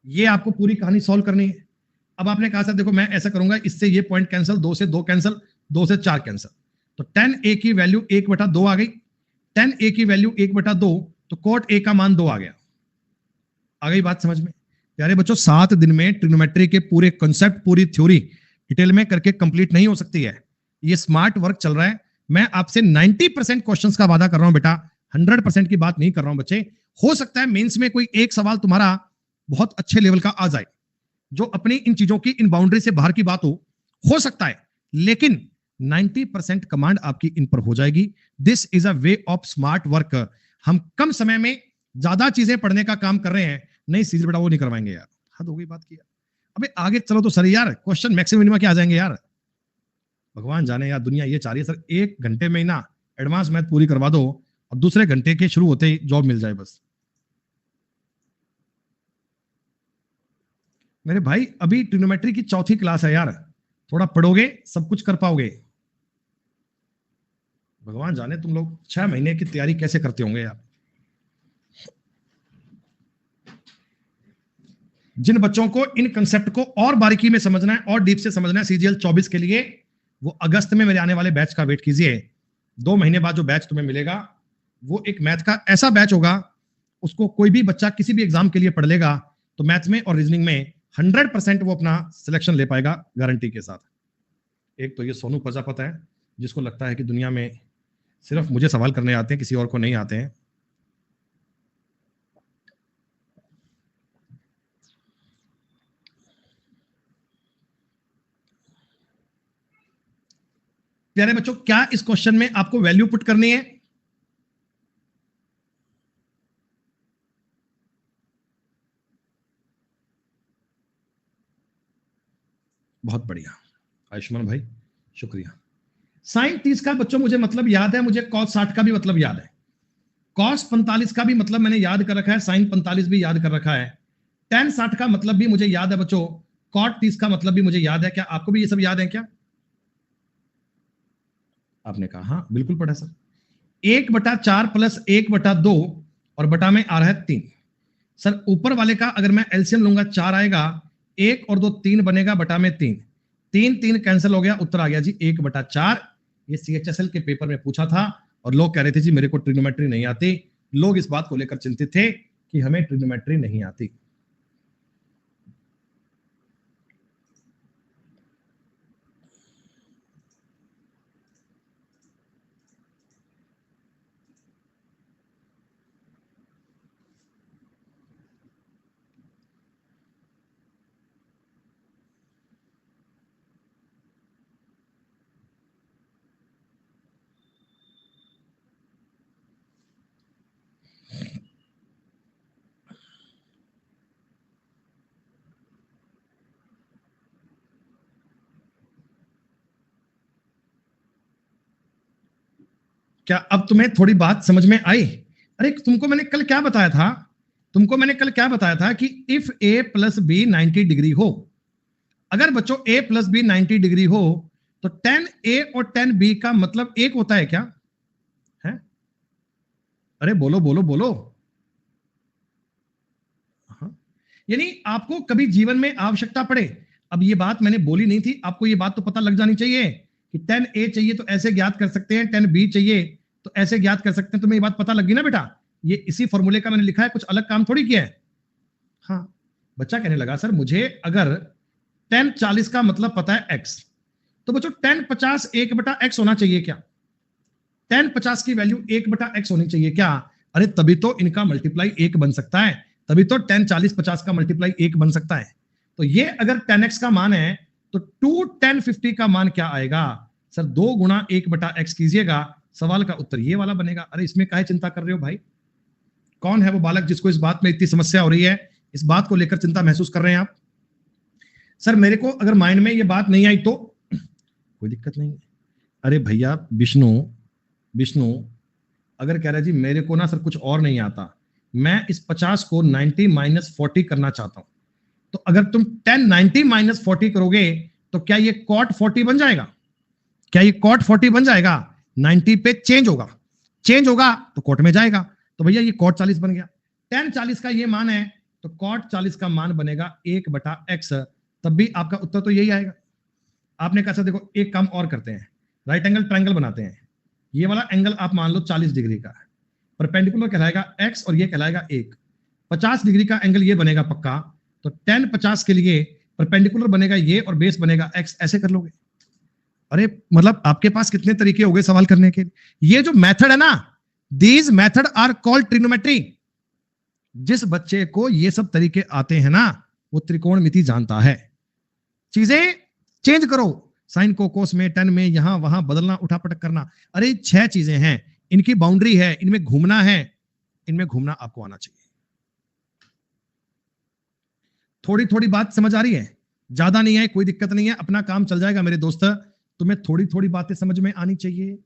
ये आपको पूरी कहानी सॉल्व करनी है। अब आपने कहा सर देखो मैं ऐसा करूंगा, इससे ये पॉइंट कैंसिल, 2 से 2 कैंसिल, 2 से 4 कैंसिल, तो 10a की वैल्यू 1/2 आ गई। 10a की वैल्यू 1/2, तो cot a का मान 2 आ गया। आ गई बात समझ में? प्यारे बच्चों, 7 दिन में ट्रिग्नोमेट्री के पूरे कॉन्सेप्ट, पूरी थ्योरी डिटेल में करके कंप्लीट नहीं हो सकती है। ये स्मार्ट वर्क चल रहा है। मैं आपसे 90% क्वेश्चंस का वादा कर रहा हूं बेटा, 100% की बात नहीं कर रहा हूं बच्चे। हो सकता है मेंस में कोई एक सवाल तुम्हारा बहुत अच्छे लेवल का आ जाए, जो अपनी इन चीजों की, इन बाउंड्री से बाहर की बात हो सकता है, लेकिन 90% कमांड आपकी इन पर हो जाएगी। This is a way of smart work. हम कम समय में ज्यादा चीजें पढ़ने का काम कर रहे हैं, नहीं सीधे बेटा वो नहीं करवाएंगे यार, हद हो गई बात की। अबे आगे चलो तो सर यार, क्वेश्चन मैक्सिमम मिनिमम क्या आ जाएंगे यार, भगवान जाने यार। दुनिया ये चाह रही है सर 1 घंटे में ही ना एडवांस मैथ पूरी करवा दो और दूसरे घंटे के शुरू होते ही जॉब मिल जाए बस। मेरे भाई अभी ट्रिग्नोमेट्री की चौथी क्लास है यार, थोड़ा पढ़ोगे सब कुछ कर पाओगे। भगवान जाने तुम लोग 6 महीने की तैयारी कैसे करते होंगे यार। जिन बच्चों को इन कंसेप्ट को और बारीकी में समझना है और डीप से समझना है सीजीएल 24 के लिए, वो अगस्त में मेरे आने वाले बैच का वेट कीजिए। 2 महीने बाद जो बैच तुम्हें मिलेगा वो एक मैथ का ऐसा बैच होगा, उसको कोई भी बच्चा किसी भी एग्जाम के लिए पढ़ लेगा तो मैथ में और रीजनिंग में 100% वो अपना सिलेक्शन ले पाएगा गारंटी के साथ। एक तो ये सोनू प्रजापत है जिसको लगता है कि दुनिया में सिर्फ मुझे सवाल करने आते हैं, किसी और को नहीं आते हैं। प्यारे बच्चों, क्या इस क्वेश्चन में आपको वैल्यू पुट करनी है? बहुत बढ़िया आयुष्मान भाई, शुक्रिया। साइन 30 का बच्चों मुझे मतलब याद है, मुझे कॉस 60 का भी मतलब याद है, कॉस 45 का भी मतलब मैंने याद कर रखा है, साइन 45 भी याद कर रखा है, टेन 60 का मतलब भी मुझे याद है बच्चों, कॉट 30 का मतलब भी मुझे याद है। क्या आपको भी ये सब याद है क्या? आपने कहा हाँ बिल्कुल पढ़ा सर। 1/4 प्लस 1/2 और बटा में आ रहा है 3। सर ऊपर वाले का अगर मैं एलसीएम लूंगा 4 आएगा, 1 और 2 3 बनेगा, बटा में 3, 3 3 कैंसिल हो गया, उत्तर आ गया जी 1/4। ये सीएचएसएल के पेपर में पूछा था और लोग कह रहे थे जी मेरे को ट्रिग्नोमेट्री नहीं आती। लोग इस बात को लेकर चिंतित थे कि हमें ट्रिग्नोमेट्री नहीं आती। क्या अब तुम्हें थोड़ी बात समझ में आई? अरे तुमको मैंने कल क्या बताया था, तुमको मैंने कल क्या बताया था कि if a plus b 90 degree हो, अगर बच्चों a प्लस बी 90 डिग्री हो तो tan a और tan b का मतलब एक होता है क्या? है? अरे बोलो बोलो बोलो। हाँ। यानी आपको कभी जीवन में आवश्यकता पड़े, अब ये बात मैंने बोली नहीं थी, आपको ये बात तो पता लग जानी चाहिए कि tan a चाहिए तो ऐसे ज्ञात कर सकते हैं, tan b चाहिए तो ऐसे ज्ञात कर सकते हैं। तुम्हें ये बात पता लगी ना बेटा? ये इसी फॉर्मूले का मैंने लिखा है, कुछ अलग काम थोड़ी किया है। हाँ। बच्चा कहने लगा सर मुझे अगर tan 40 का मतलब पता है x, तो बच्चों tan 50 1/x होना चाहिए क्या? tan 50 की वैल्यू 1/x होनी चाहिए क्या? अरे तभी तो इनका मल्टीप्लाई 1 बन सकता है, तभी तो tan 40 50 का मल्टीप्लाई 1 बन सकता है। तो ये अगर tan x का मान है तो 2 tan 50 का मान क्या आएगा? सर 2 गुणा 1/x कीजिएगा, सवाल का उत्तर ये वाला बनेगा। अरे इसमें काहे चिंता कर रहे हो भाई? कौन है वो बालक जिसको इस बात में इतनी समस्या हो रही है, इस बात को लेकर चिंता महसूस कर रहे हैं आप? सर मेरे को अगर माइंड में ये बात नहीं आई तो कोई दिक्कत नहीं है। अरे भैया विष्णु, विष्णु अगर कह रहा है जी मेरे को ना सर कुछ और नहीं आता, मैं इस 50 को 90 माइनस 40 करना चाहता हूं, तो अगर तुम 10 90 माइनस 40 करोगे तो क्या ये कॉट 40 बन जाएगा? क्या ये कॉट 40 बन जाएगा? 90 पे चेंज होगा, चेंज होगा तो कॉट में जाएगा, तो भैया ये कॉट 40 बन गया। tan 40 का ये मान है तो कॉट 40 का मान बनेगा 1/x, तब भी आपका उत्तर तो यही आएगा। आपने कहा सर देखो एक काम और करते हैं, राइट एंगल ट्रायंगल बनाते हैं, ये वाला एंगल आप मान लो 40 डिग्री का है, परपेंडिकुलर कहलाएगा x और ये कहलाएगा 1, 50 डिग्री का एंगल ये बनेगा पक्का, तो tan 50 के लिए परपेंडिकुलर बनेगा ये और बेस बनेगा x, ऐसे कर लोगे। अरे मतलब आपके पास कितने तरीके हो गए सवाल करने के। ये जो मेथड है ना, these method are called trigonometry. जिस बच्चे को ये सब तरीके आते हैं ना वो त्रिकोणमिति जानता है। चीजें चेंज करो, साइन को कोस में, टेन में, यहां वहां बदलना, उठापटक करना, अरे 6 चीजें हैं, इनकी बाउंड्री है, इनमें घूमना है, इनमें घूमना आपको आना चाहिए। थोड़ी थोड़ी बात समझ आ रही है? ज्यादा नहीं है, कोई दिक्कत नहीं है, अपना काम चल जाएगा मेरे दोस्त, तुम्हें थोड़ी थोड़ी बातें समझ में आनी चाहिए।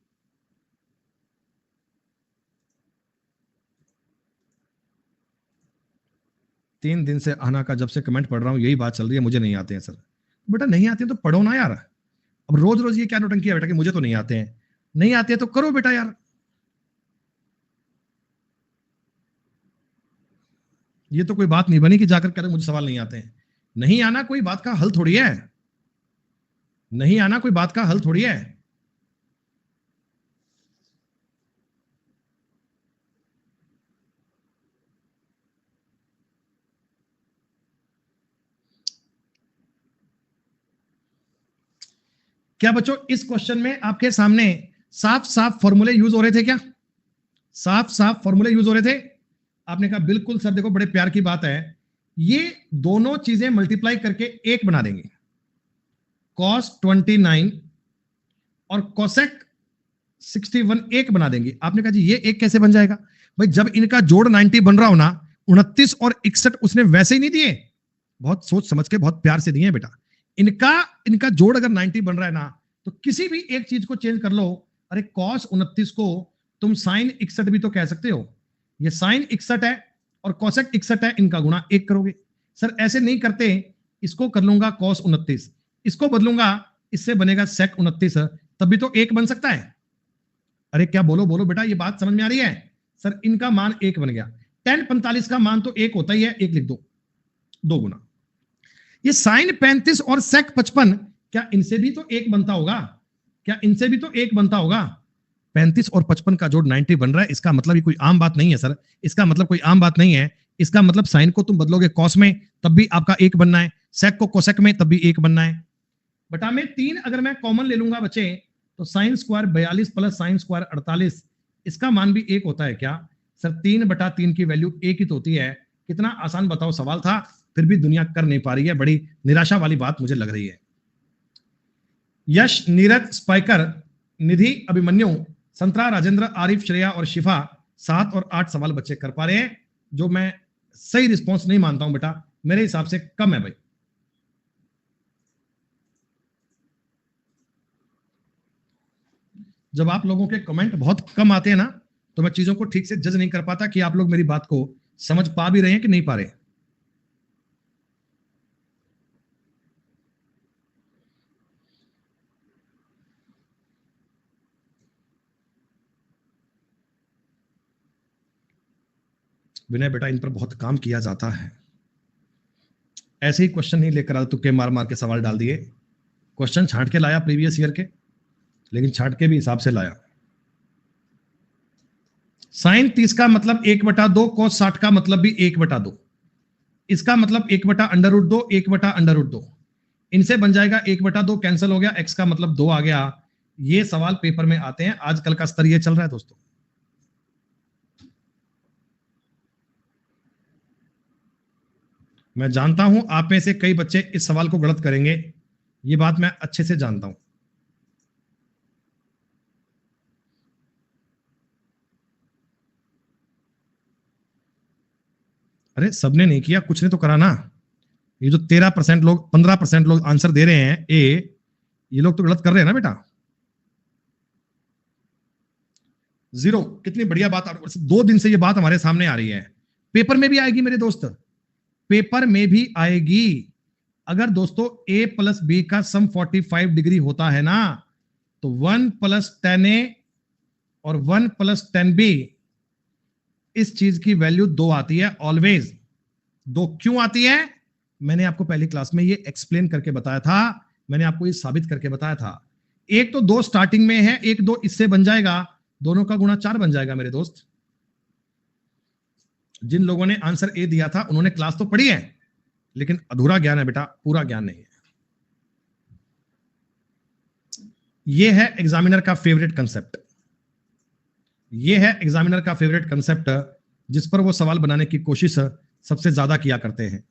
3 दिन से आना का जब से कमेंट पढ़ रहा हूं यही बात चल रही है, मुझे नहीं आते हैं सर। बेटा नहीं आते हैं तो पढ़ो ना यार। अब रोज रोज ये क्या नौटंकी है बेटा कि मुझे तो नहीं आते हैं, नहीं आते हैं तो करो बेटा यार। ये तो कोई बात नहीं बनी कि जाकर कह रहे मुझे सवाल नहीं आते हैं। नहीं आना कोई बात का हल थोड़ी है, नहीं आना कोई बात का हल थोड़ी है। क्या बच्चों इस क्वेश्चन में आपके सामने साफ साफ फॉर्मूले यूज हो रहे थे क्या? साफ साफ फॉर्मूले यूज हो रहे थे? आपने कहा बिल्कुल सर, देखो बड़े प्यार की बात है, ये दोनों चीजें मल्टीप्लाई करके एक बना देंगे, cos 29 और cosec 61 एक बना देंगे। आपने कहा जी ये एक कैसे बन जाएगा? भाई जब इनका जोड़ 90 बन रहा हो ना, 29 और 61 उसने वैसे ही नहीं दिए, बहुत सोच समझ के बहुत प्यार से दिए बेटा। इनका इनका जोड़ अगर 90 बन रहा है ना, तो किसी भी एक चीज को चेंज कर लो। अरे cos 29 को तुम sin 61 भी तो कह सकते हो। ये sin 61 है और cosec 61 है, इनका गुणा एक करोगे। सर ऐसे नहीं करते, इसको कर लूंगा cos 29, इसको बदलूंगा, इससे बनेगा sec 29, तभी तो एक बन सकता है। अरे क्या बोलो बोलो बेटा, ये बात समझ में आ रही है? सर इनका मान एक बन गया, tan 45 का मान तो एक होता ही है, एक लिख दो, दो गुना। ये sin 35 और sec 55, क्या इनसे भी तो एक बनता होगा? क्या इनसे भी तो एक बनता होगा? 35 और 55 का जोड़ 90 बन रहा है, इसका मतलब ये कोई आम बात नहीं है सर, इसका मतलब कोई आम बात नहीं है। इसका मतलब साइन को तुम बदलोगे कॉस में तब भी आपका एक बनना है, सेक को कोसेक में तब भी एक बनना है। बटा में 3 अगर मैं कॉमन ले लूंगा बच्चे, तो sine square 42 plus sine square 48, इसका मान भी एक होता है क्या? सर 3/3 की वैल्यू एक ही तो होती है। कितना आसान बताओ सवाल था, फिर भी दुनिया कर नहीं पा रही है, बड़ी निराशा वाली बात मुझे लग रही है। यश, नीरज, स्पाइकर, निधि, अभिमन्यु, संतरा, राजेंद्र, आरिफ, श्रेया और शिफा 7 और 8 सवाल बच्चे कर पा रहे हैं, जो मैं सही रिस्पॉन्स नहीं मानता हूं बेटा, मेरे हिसाब से कम है भाई। जब आप लोगों के कमेंट बहुत कम आते हैं ना, तो मैं चीजों को ठीक से जज नहीं कर पाता कि आप लोग मेरी बात को समझ पा भी रहे हैं कि नहीं पा रहे। विनय बेटा इन पर बहुत काम किया जाता है, ऐसे ही क्वेश्चन नहीं लेकर आ तुक्के मार मार के सवाल डाल दिए। क्वेश्चन छांट के लाया प्रीवियस ईयर के, लेकिन छांट के भी हिसाब से लाया। साइन 30 का मतलब 1/2, cos 60 का मतलब भी 1/2, इसका मतलब 1/√2, 1/√2, इनसे बन जाएगा 1/2, कैंसिल हो गया, x का मतलब 2 आ गया। ये सवाल पेपर में आते हैं, आजकल का स्तर ये चल रहा है दोस्तों। मैं जानता हूं आप में से कई बच्चे इस सवाल को गलत करेंगे, ये बात मैं अच्छे से जानता हूं। अरे सबने नहीं किया, कुछ ने तो करा ना। ये जो 13% लोग, 15% लोग आंसर दे रहे हैं ए, ये लोग तो गलत कर रहे हैं ना बेटा। जीरो, कितनी बढ़िया बात, 2 दिन से ये बात हमारे सामने आ रही है, पेपर में भी आएगी मेरे दोस्त, पेपर में भी आएगी। अगर दोस्तों a प्लस बी का सम 45 डिग्री होता है ना, तो 1 प्लस 10a और 1 प्लस 10b, इस चीज की वैल्यू 2 आती है ऑलवेज। 2 क्यों आती है? मैंने आपको पहली क्लास में ये एक्सप्लेन करके बताया था, मैंने आपको ये साबित करके बताया था। एक तो 2 स्टार्टिंग में है, एक 2 इससे बन जाएगा, दोनों का गुणा 4 बन जाएगा मेरे दोस्त। जिन लोगों ने आंसर ए दिया था उन्होंने क्लास तो पढ़ी है, लेकिन अधूरा ज्ञान है बेटा, पूरा ज्ञान नहीं है। ये है एग्जामिनर का फेवरेट कंसेप्ट, ये है एग्जामिनर का फेवरेट कंसेप्ट, जिस पर वो सवाल बनाने की कोशिश सबसे ज्यादा किया करते हैं।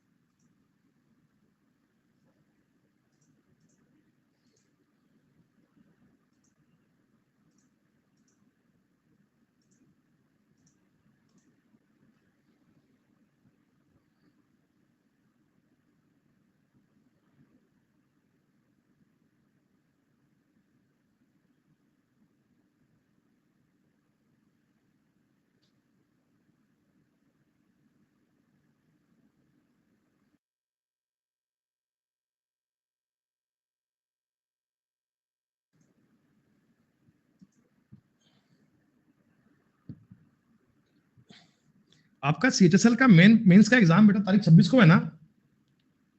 आपका सीएचएसएल का मेंस का एग्जाम बेटा तारीख 26 को है ना?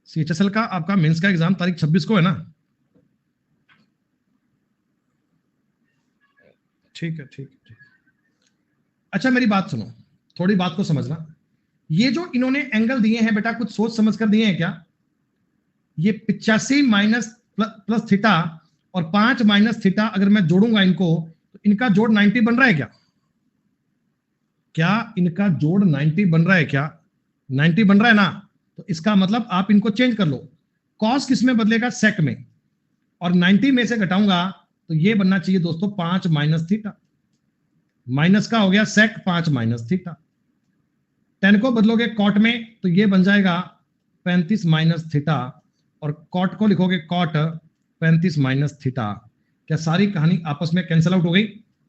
सीएचएसएल का आपका मेंस का एग्जाम तारीख 26 को है ना? ठीक है, ठीक है, ठीक। अच्छा मेरी बात सुनो, थोड़ी बात को समझना। ये जो इन्होंने एंगल दिए हैं बेटा, कुछ सोच समझ कर दिए हैं क्या? ये 85 माइनस प्लस थीटा और 5 माइनस थीटा अगर मैं जोड़ूंगा इनको, तो इनका जोड़ 90 बन रहा है क्या? क्या इनका जोड़ 90 बन रहा है क्या? 90 बन रहा है ना? तो इसका मतलब आप इनको चेंज कर लो। कॉस किस में बदलेगा? सेक में। और 90 में से घटाऊंगा तो ये बनना चाहिए दोस्तों 5 माइनस थीटा। माइनस का हो गया सेक 5 माइनस थीटा। 10 को बदलोगे कॉट में तो ये बन जाएगा 35 माइनस थीटा, और कॉट को लिखोगे कॉट 35 माइनस थीटा। क्या सारी कहानी आपस में कैंसिल आउट हो गई?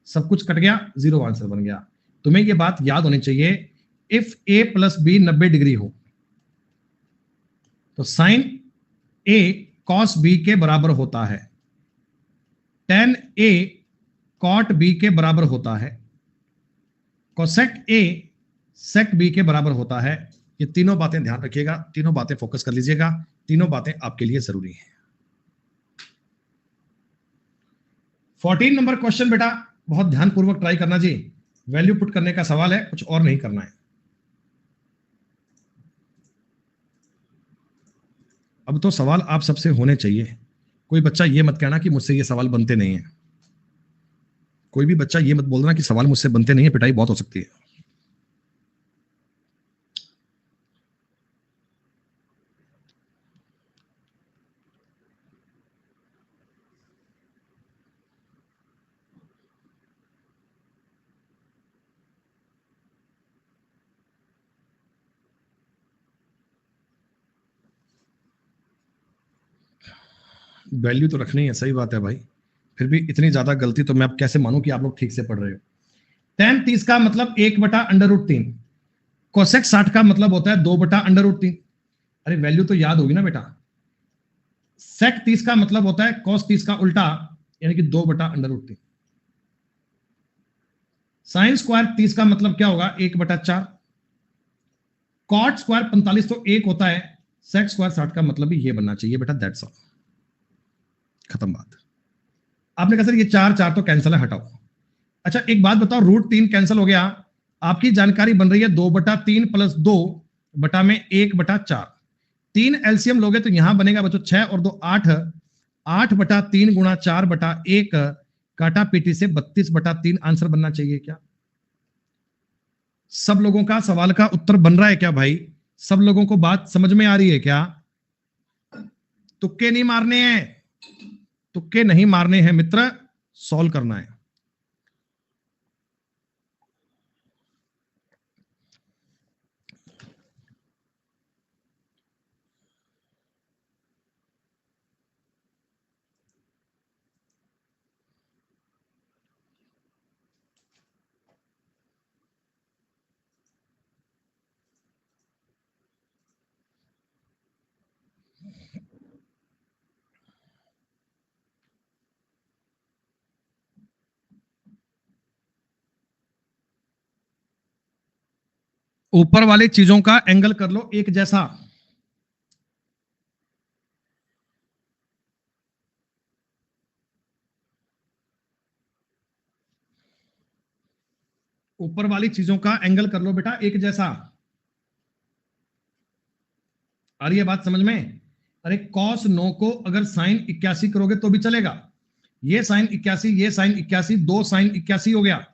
सब कुछ कट गया, जीरो आंसर बन गया। तुम्हें ये बात याद होनी चाहिए, if a plus b 90 degree हो तो साइन ए कॉस बी के बराबर होता है, tan ए कॉट बी के बराबर होता है, कोसेक ए सेक बी के बराबर होता है। ये तीनों बातें ध्यान रखिएगा, तीनों बातें फोकस कर लीजिएगा, तीनों बातें आपके लिए जरूरी हैं। 14 नंबर क्वेश्चन बेटा बहुत ध्यानपूर्वक ट्राई करना जी। वैल्यू पुट करने का सवाल है, कुछ और नहीं करना है। अब तो सवाल आप सबसे होने चाहिए। कोई बच्चा ये मत कहना कि मुझसे ये सवाल बनते नहीं है। कोई भी बच्चा ये मत बोलना कि सवाल मुझसे बनते नहीं है, पिटाई बहुत हो सकती है। वैल्यू तो रखनी है, सही बात है भाई, फिर भी इतनी ज्यादा गलती तो मैं अब कैसे मानूं कि आप लोग ठीक से पढ़ रहे हो। tan 30 का मतलब 1/√3, कोसेक 60 का मतलब होता है 2/√3। अरे वैल्यू तो याद होगी ना बेटा। सेक 30 का मतलब होता है cos 30 का उल्टा, यानी कि 2/√3। साइन स्क्वायर 30 का मतलब क्या होगा? 1/4। कॉट स्क्वायर 45 तो 1 होता है, सेक स्क्वायर 60 का मतलब भी ये बनना चाहिए बेटा, दैट्स ऑल, खत्म बात। आपने कहा सर ये 4 तो कैंसिल है, हटाओ। अच्छा एक बात बताओ, √3 कैंसिल हो गया, आपकी जानकारी बन रही है 2/3 प्लस 2 बटा में 1/4। 3 एलसीएम लोगे तो यहां बनेगा बच्चों 6 और 2 8, 8/3 गुणा 4/1, काटा पीटी से 32/3 आंसर बनना चाहिए क्या? सब लोगों का सवाल का उत्तर बन रहा है क्या भाई? सब लोगों को बात समझ में आ रही है क्या? तुक्के नहीं मारने हैं, तुक्के नहीं मारने हैं मित्र, सॉल्व करना है। ऊपर वाली चीजों का एंगल कर लो एक जैसा। ऊपर वाली चीजों का एंगल कर लो बेटा एक जैसा। आ रही है बात समझ में? अरे cos 9 को अगर साइन 81 करोगे तो भी चलेगा। ये साइन 81, ये साइन 81, 2 साइन 81 हो गया।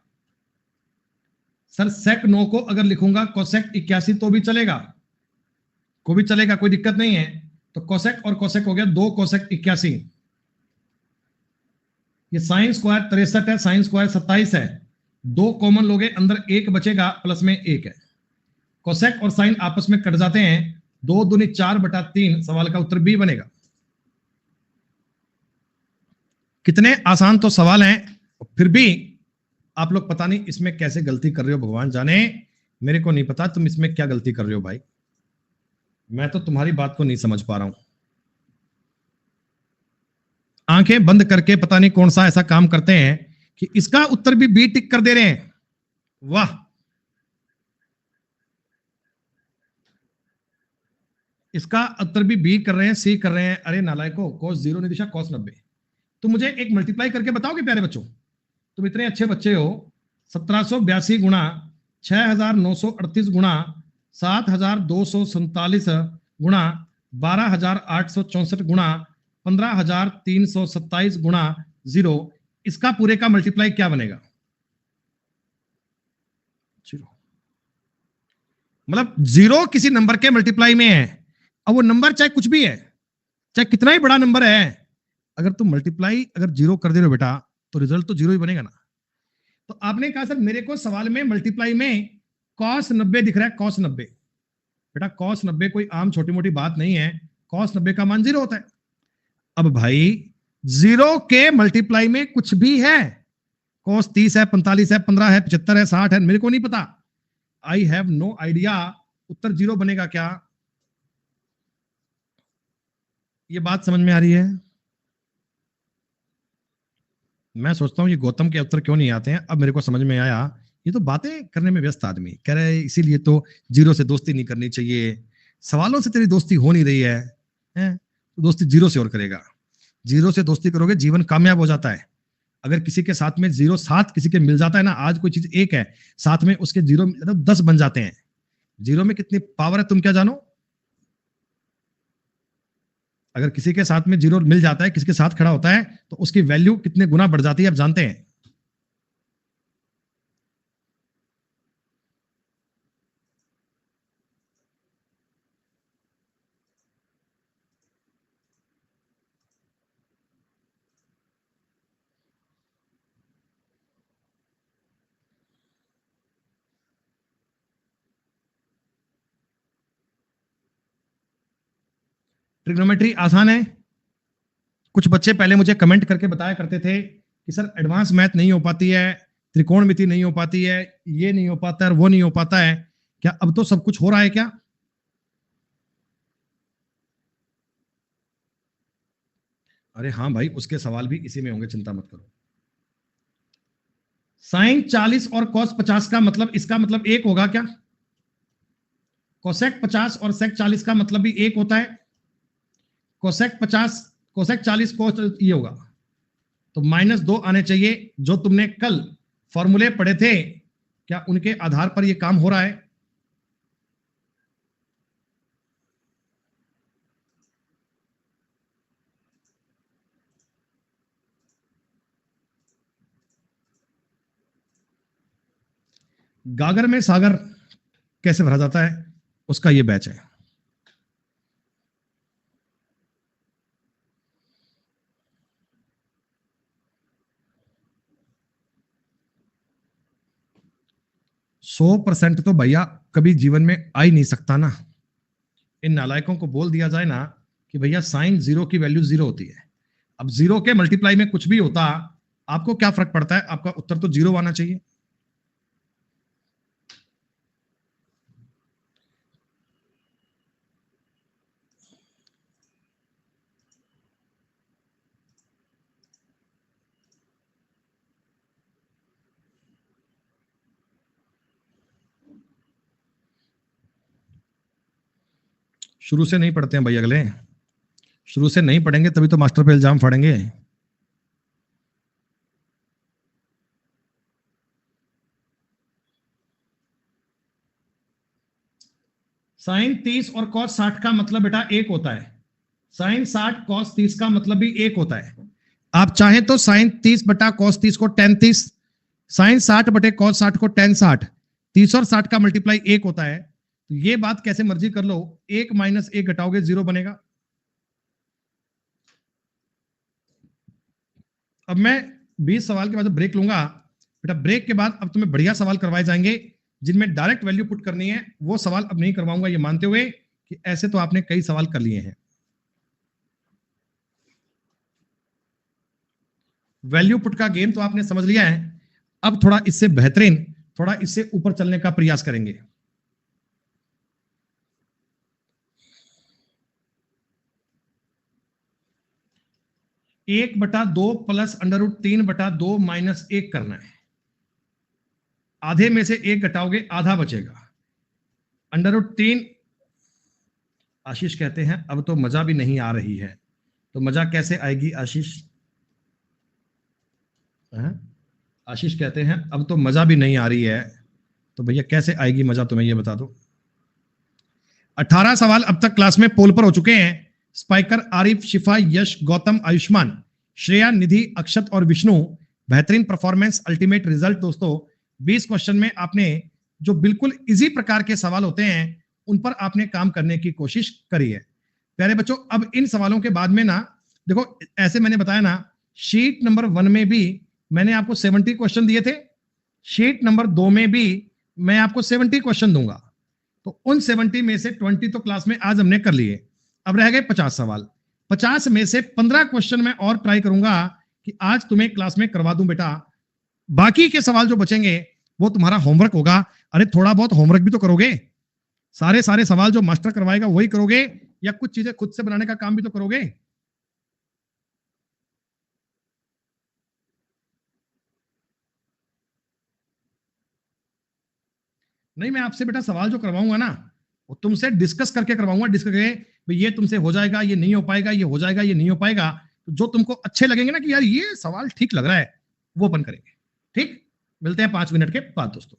सर sec 9 को अगर लिखूंगा cosec 81 तो भी चलेगा, कोई दिक्कत नहीं है। तो cosec और cosec हो गया 2 cosec 81। ये साइन स्क्वायर 63 है, साइन स्क्वायर 27 है, 2 कॉमन लोगे अंदर 1 बचेगा, प्लस में 1 है। कोसेक और साइन आपस में कट जाते हैं, 2 दूनी 4/3, सवाल का उत्तर बी बनेगा। कितने आसान तो सवाल हैं, फिर भी आप लोग पता नहीं इसमें कैसे गलती कर रहे हो, भगवान जाने, मेरे को नहीं पता तुम इसमें क्या गलती कर रहे हो भाई। मैं तो तुम्हारी बात को नहीं समझ पा रहा हूं। आंखें बंद करके पता नहीं कौन सा ऐसा काम करते हैं कि इसका उत्तर भी बी टिक कर दे रहे हैं। वाह, इसका उत्तर भी बी कर रहे हैं, सी कर रहे हैं। अरे नालायको, cos 0 नहीं दिशा cos 90। तो मुझे एक मल्टीप्लाई करके बताओगे प्यारे बच्चों, तुम इतने अच्छे बच्चे हो। 1782 गुणा 6938 गुणा 7247 गुणा 12864 गुणा 15327 गुणा 0, इसका पूरे का मल्टीप्लाई क्या बनेगा? 0। मतलब 0 किसी नंबर के मल्टीप्लाई में है। अब वो नंबर चाहे कुछ भी है, चाहे कितना ही बड़ा नंबर है, अगर तुम मल्टीप्लाई अगर 0 कर दे रहे हो बेटा, तो रिजल्ट तो 0 ही बनेगा ना। तो आपने कहा सर मेरे को सवाल में मल्टीप्लाई में cos 90 दिख रहा है, cos 90। बेटा cos 90 कोई आम छोटी मोटी बात नहीं है, cos 90 का मान 0 होता है। अब भाई 0 के मल्टीप्लाई में कुछ भी है, cos 30 है, 45 है, 15 है, 75 है, 60 है, मेरे को नहीं पता। I have no idea. उत्तर 0 बनेगा क्या? ये बात समझ में आ रही है? मैं सोचता हूं ये गौतम के उत्तर क्यों नहीं आते हैं, अब मेरे को समझ में आया। ये तो बातें करने में व्यस्त आदमी कह रहे हैं, इसीलिए तो 0 से दोस्ती नहीं करनी चाहिए। सवालों से तेरी दोस्ती हो नहीं रही है, तो दोस्ती 0 से और करेगा। 0 से दोस्ती करोगे जीवन कामयाब हो जाता है। अगर किसी के साथ में 0 7 किसी के मिल जाता है ना, आज कोई चीज 1 है, साथ में उसके 0 10 बन जाते हैं। 0 में कितनी पावर है तुम क्या जानो? अगर किसी के साथ में 0 मिल जाता है, किसी के साथ खड़ा होता है, तो उसकी वैल्यू कितने गुना बढ़ जाती है आप जानते हैं? ट्रिग्नोमेट्री आसान है। कुछ बच्चे पहले मुझे कमेंट करके बताया करते थे कि सर एडवांस मैथ नहीं हो पाती है, त्रिकोणमिति नहीं हो पाती है, ये नहीं हो पाता है और वो नहीं हो पाता है। क्या अब तो सब कुछ हो रहा है क्या? अरे हाँ भाई, उसके सवाल भी इसी में होंगे, चिंता मत करो। साइन 40 और कॉस 50 का मतलब, इसका मतलब एक होगा क्या? कोसेक 50 और सेक 40 का मतलब भी एक होता है। कोसेक 50 कोसेक 40 को ये होगा, तो -2 आने चाहिए। जो तुमने कल फॉर्मूले पढ़े थे, क्या उनके आधार पर ये काम हो रहा है? गागर में सागर कैसे भरा जाता है, उसका ये बैच है। सौ परसेंट तो भैया कभी जीवन में आ ही नहीं सकता ना। इन नालायकों को बोल दिया जाए ना कि भैया साइन 0 की वैल्यू 0 होती है। अब 0 के मल्टीप्लाई में कुछ भी होता, आपको क्या फर्क पड़ता है? आपका उत्तर तो 0 आना चाहिए। शुरू से नहीं पढ़ते हैं भाई अगले, शुरू से नहीं पढ़ेंगे तभी तो मास्टर पे इल्जाम फाड़ेंगे। साइन 30 और कॉस 60 का मतलब बेटा एक होता है। साइन 60 कॉस 30 का मतलब भी एक होता है। आप चाहें तो साइन 30 बटा कॉस 30 को टेन 30, साइन 60 बटे कॉस 60 को टेन 60, 30 और 60 का मल्टीप्लाई एक होता है। तो ये बात कैसे मर्जी कर लो, 1 - 1 घटाओगे 0 बनेगा। अब मैं 20 सवाल के बाद ब्रेक लूंगा बेटा। ब्रेक के बाद अब तुम्हें बढ़िया सवाल करवाए जाएंगे जिनमें डायरेक्ट वैल्यू पुट करनी है। वो सवाल अब नहीं करवाऊंगा, ये मानते हुए कि ऐसे तो आपने कई सवाल कर लिए हैं। वैल्यू पुट का गेम तो आपने समझ लिया है। अब थोड़ा इससे बेहतरीन, थोड़ा इससे ऊपर चलने का प्रयास करेंगे। एक बटा दो प्लस √3/2 - 1 करना है। आधे में से एक घटाओगे, आधा बचेगा। √3 आशीष कहते हैं अब तो मजा भी नहीं आ रही है, तो मजा कैसे आएगी आशीष? हैं? आशीष कहते हैं अब तो मजा भी नहीं आ रही है, तो भैया कैसे आएगी मजा, तुम्हें ये बता दो। 18 सवाल अब तक क्लास में पोल पर हो चुके हैं। स्पाइकर, आरिफ, शिफा, यश, गौतम, आयुष्मान, श्रेया, निधि, अक्षत और विष्णु, बेहतरीन परफॉर्मेंस, अल्टीमेट रिजल्ट। दोस्तों 20 क्वेश्चन में आपने जो बिल्कुल इजी प्रकार के सवाल होते हैं उन पर आपने काम करने की कोशिश करी है। प्यारे बच्चों, अब इन सवालों के बाद में ना, देखो ऐसे मैंने बताया ना, शीट नंबर 1 में भी मैंने आपको 70 क्वेश्चन दिए थे, शीट नंबर 2 में भी मैं आपको 70 क्वेश्चन दूंगा। तो उन 70 में से 20 तो क्लास में आज हमने कर लिए, अब रह गए 50 सवाल। 50 में से 15 क्वेश्चन मैं और ट्राई करूंगा कि आज तुम्हें क्लास में करवा दूं बेटा। बाकी के सवाल जो बचेंगे वो तुम्हारा होमवर्क होगा। अरे थोड़ा बहुत होमवर्क भी तो करोगे, सारे सारे सवाल जो मास्टर करवाएगा वही करोगे, या कुछ चीजें खुद से बनाने का काम भी तो करोगे? नहीं, मैं आपसे बेटा सवाल जो करवाऊंगा ना वो तुमसे डिस्कस करके करवाऊंगा, डिस्कस करके भाई ये तुमसे हो जाएगा, ये नहीं हो पाएगा, ये हो जाएगा, ये नहीं हो पाएगा। तो जो तुमको अच्छे लगेंगे ना कि यार ये सवाल ठीक लग रहा है, वो अपन करेंगे। ठीक, मिलते हैं 5 मिनट के बाद दोस्तों।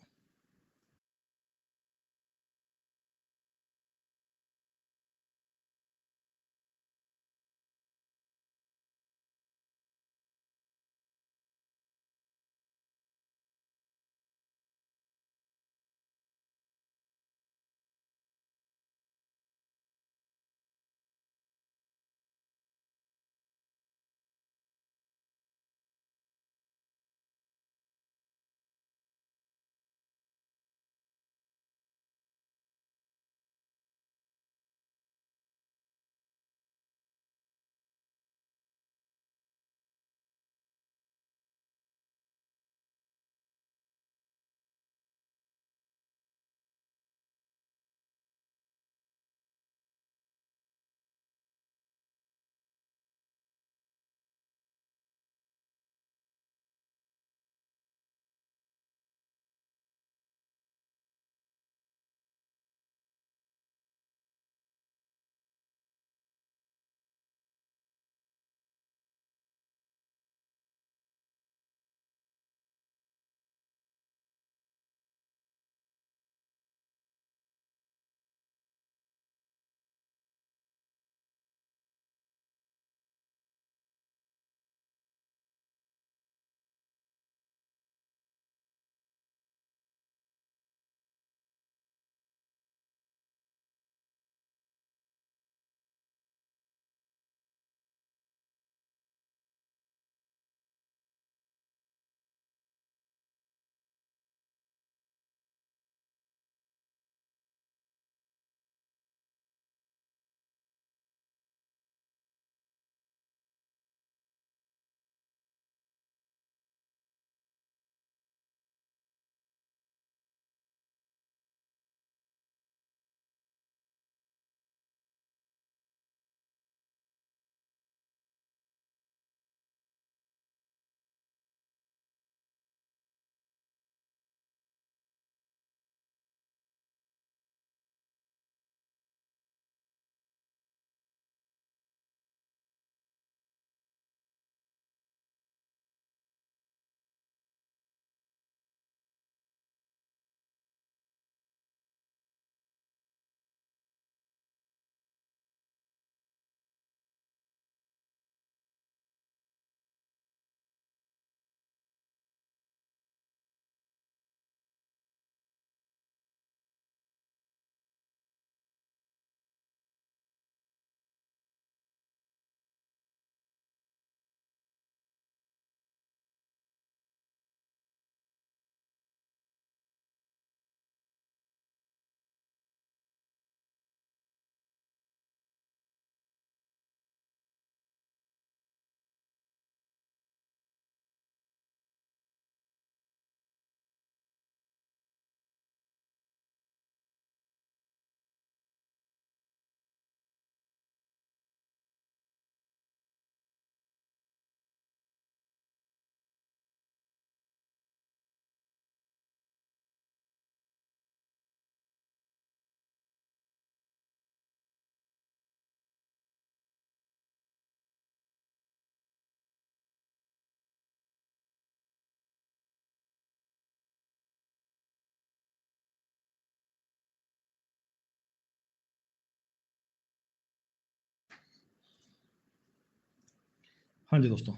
हाँ जी दोस्तों,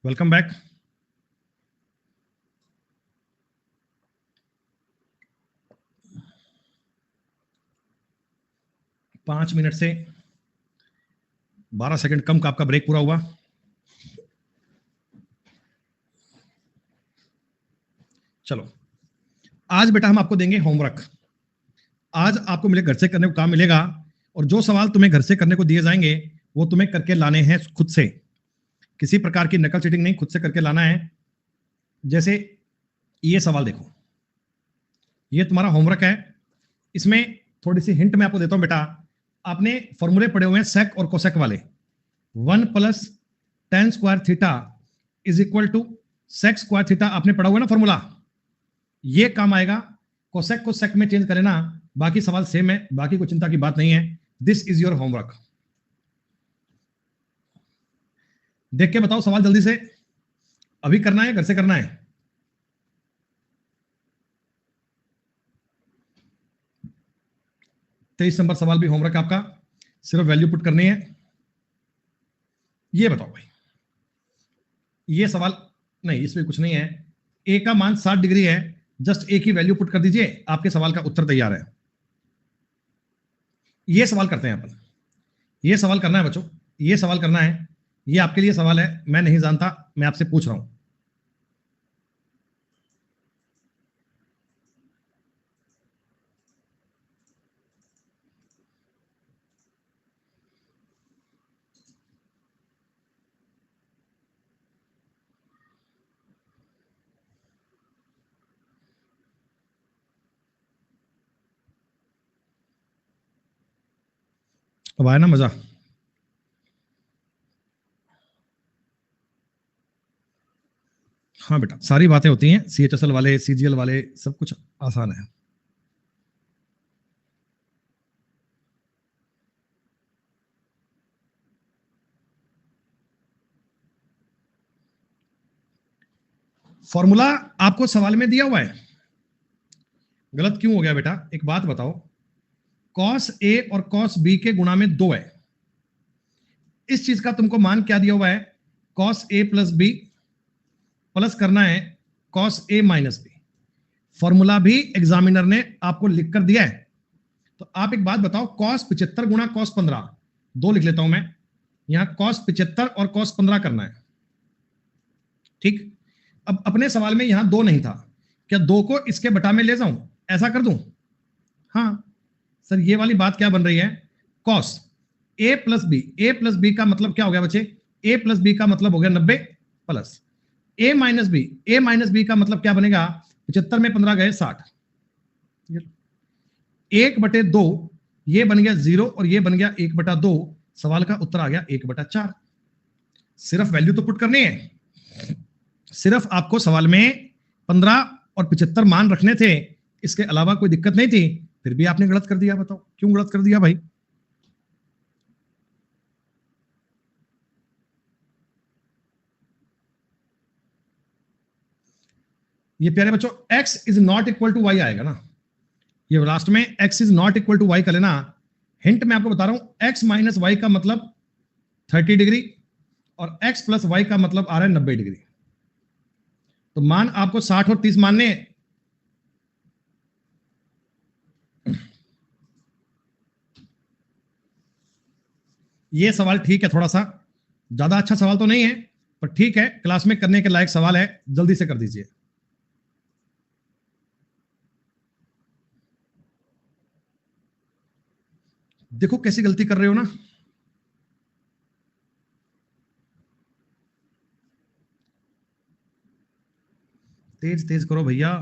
वेलकम बैक। पांच मिनट से 12 सेकंड कम का आपका ब्रेक पूरा हुआ। चलो, आज बेटा हम आपको देंगे होमवर्क। आज आपको मिले घर से करने को काम मिलेगा, और जो सवाल तुम्हें घर से करने को दिए जाएंगे वो तुम्हें करके लाने हैं खुद से। किसी प्रकार की नकल चीटिंग नहीं, खुद से करके लाना है। जैसे ये सवाल देखो, ये तुम्हारा होमवर्क है। इसमें थोड़ी सी हिंट मैं आपको देता हूं बेटा। आपने फॉर्मूले पढ़े हुए हैं सेक और कोसेक वाले। 1 + tan square theta is equal to sec square theta, आपने पढ़ा हुआ है ना फॉर्मूला। ये काम आएगा। कोसेक को सेक में चेंज करें ना, बाकी सवाल सेम है, बाकी कोई चिंता की बात नहीं है। This is your homework. देख के बताओ सवाल जल्दी से, अभी करना है घर से करना है? 23 नंबर सवाल भी होमवर्क आपका, सिर्फ वैल्यू पुट करनी है। ये बताओ भाई, ये सवाल नहीं, इसमें कुछ नहीं है। ए का मान 60 डिग्री है, जस्ट ए की वैल्यू पुट कर दीजिए, आपके सवाल का उत्तर तैयार है। ये सवाल करते हैं अपन, ये सवाल करना है बच्चों, ये सवाल करना है। ये आपके लिए सवाल है, मैं नहीं जानता, मैं आपसे पूछ रहा हूं। अब आया ना मजा? हाँ बेटा, सारी बातें होती हैं, CHSL वाले, CGL वाले, सब कुछ आसान है। फॉर्मूला आपको सवाल में दिया हुआ है, गलत क्यों हो गया बेटा? एक बात बताओ, cos A और cos B के गुणा में 2 है। इस चीज का तुमको मान क्या दिया हुआ है? cos A + B प्लस करना है cos A - B। फॉर्मूला भी एग्जामिनर ने आपको लिख कर दिया है। तो आप एक बात बताओ, cos 75 गुणा cos 15, 2 लिख लेता हूं मैं, यहां cos 75 और cos 15 करना है। ठीक, अब अपने सवाल में यहां 2 नहीं था, क्या 2 को इसके बटा में ले जाऊं, ऐसा कर दूं? हाँ सर, ये वाली बात क्या बन रही है? cos A + B, A + B का मतलब क्या हो गया बच्चे? A + B का मतलब हो गया 90, plus A - B, A - B का मतलब क्या बनेगा? 75 में 15 गए 60, 1/2, ये बन गया 0 और ये बन गया 1/2। सवाल का उत्तर आ गया 1/4। सिर्फ वैल्यू तो पुट करनी है, सिर्फ आपको सवाल में 15 और 75 मान रखने थे, इसके अलावा कोई दिक्कत नहीं थी, फिर भी आपने गलत कर दिया। बताओ क्यों गलत कर दिया भाई? ये प्यारे बच्चों, x is not equal to y आएगा ना, ये लास्ट में x is not equal to y कर लेना। हिंट मैं आपको बता रहा हूं, x - y का मतलब 30 डिग्री और x + y का मतलब आ रहा है 90 डिग्री। तो मान आपको 60 और 30 मानने हैं। ये सवाल ठीक है, थोड़ा सा ज्यादा अच्छा सवाल तो नहीं है, पर ठीक है, क्लास में करने के लायक सवाल है, जल्दी से कर दीजिए। देखो कैसी गलती कर रहे हो ना, तेज तेज करो भैया।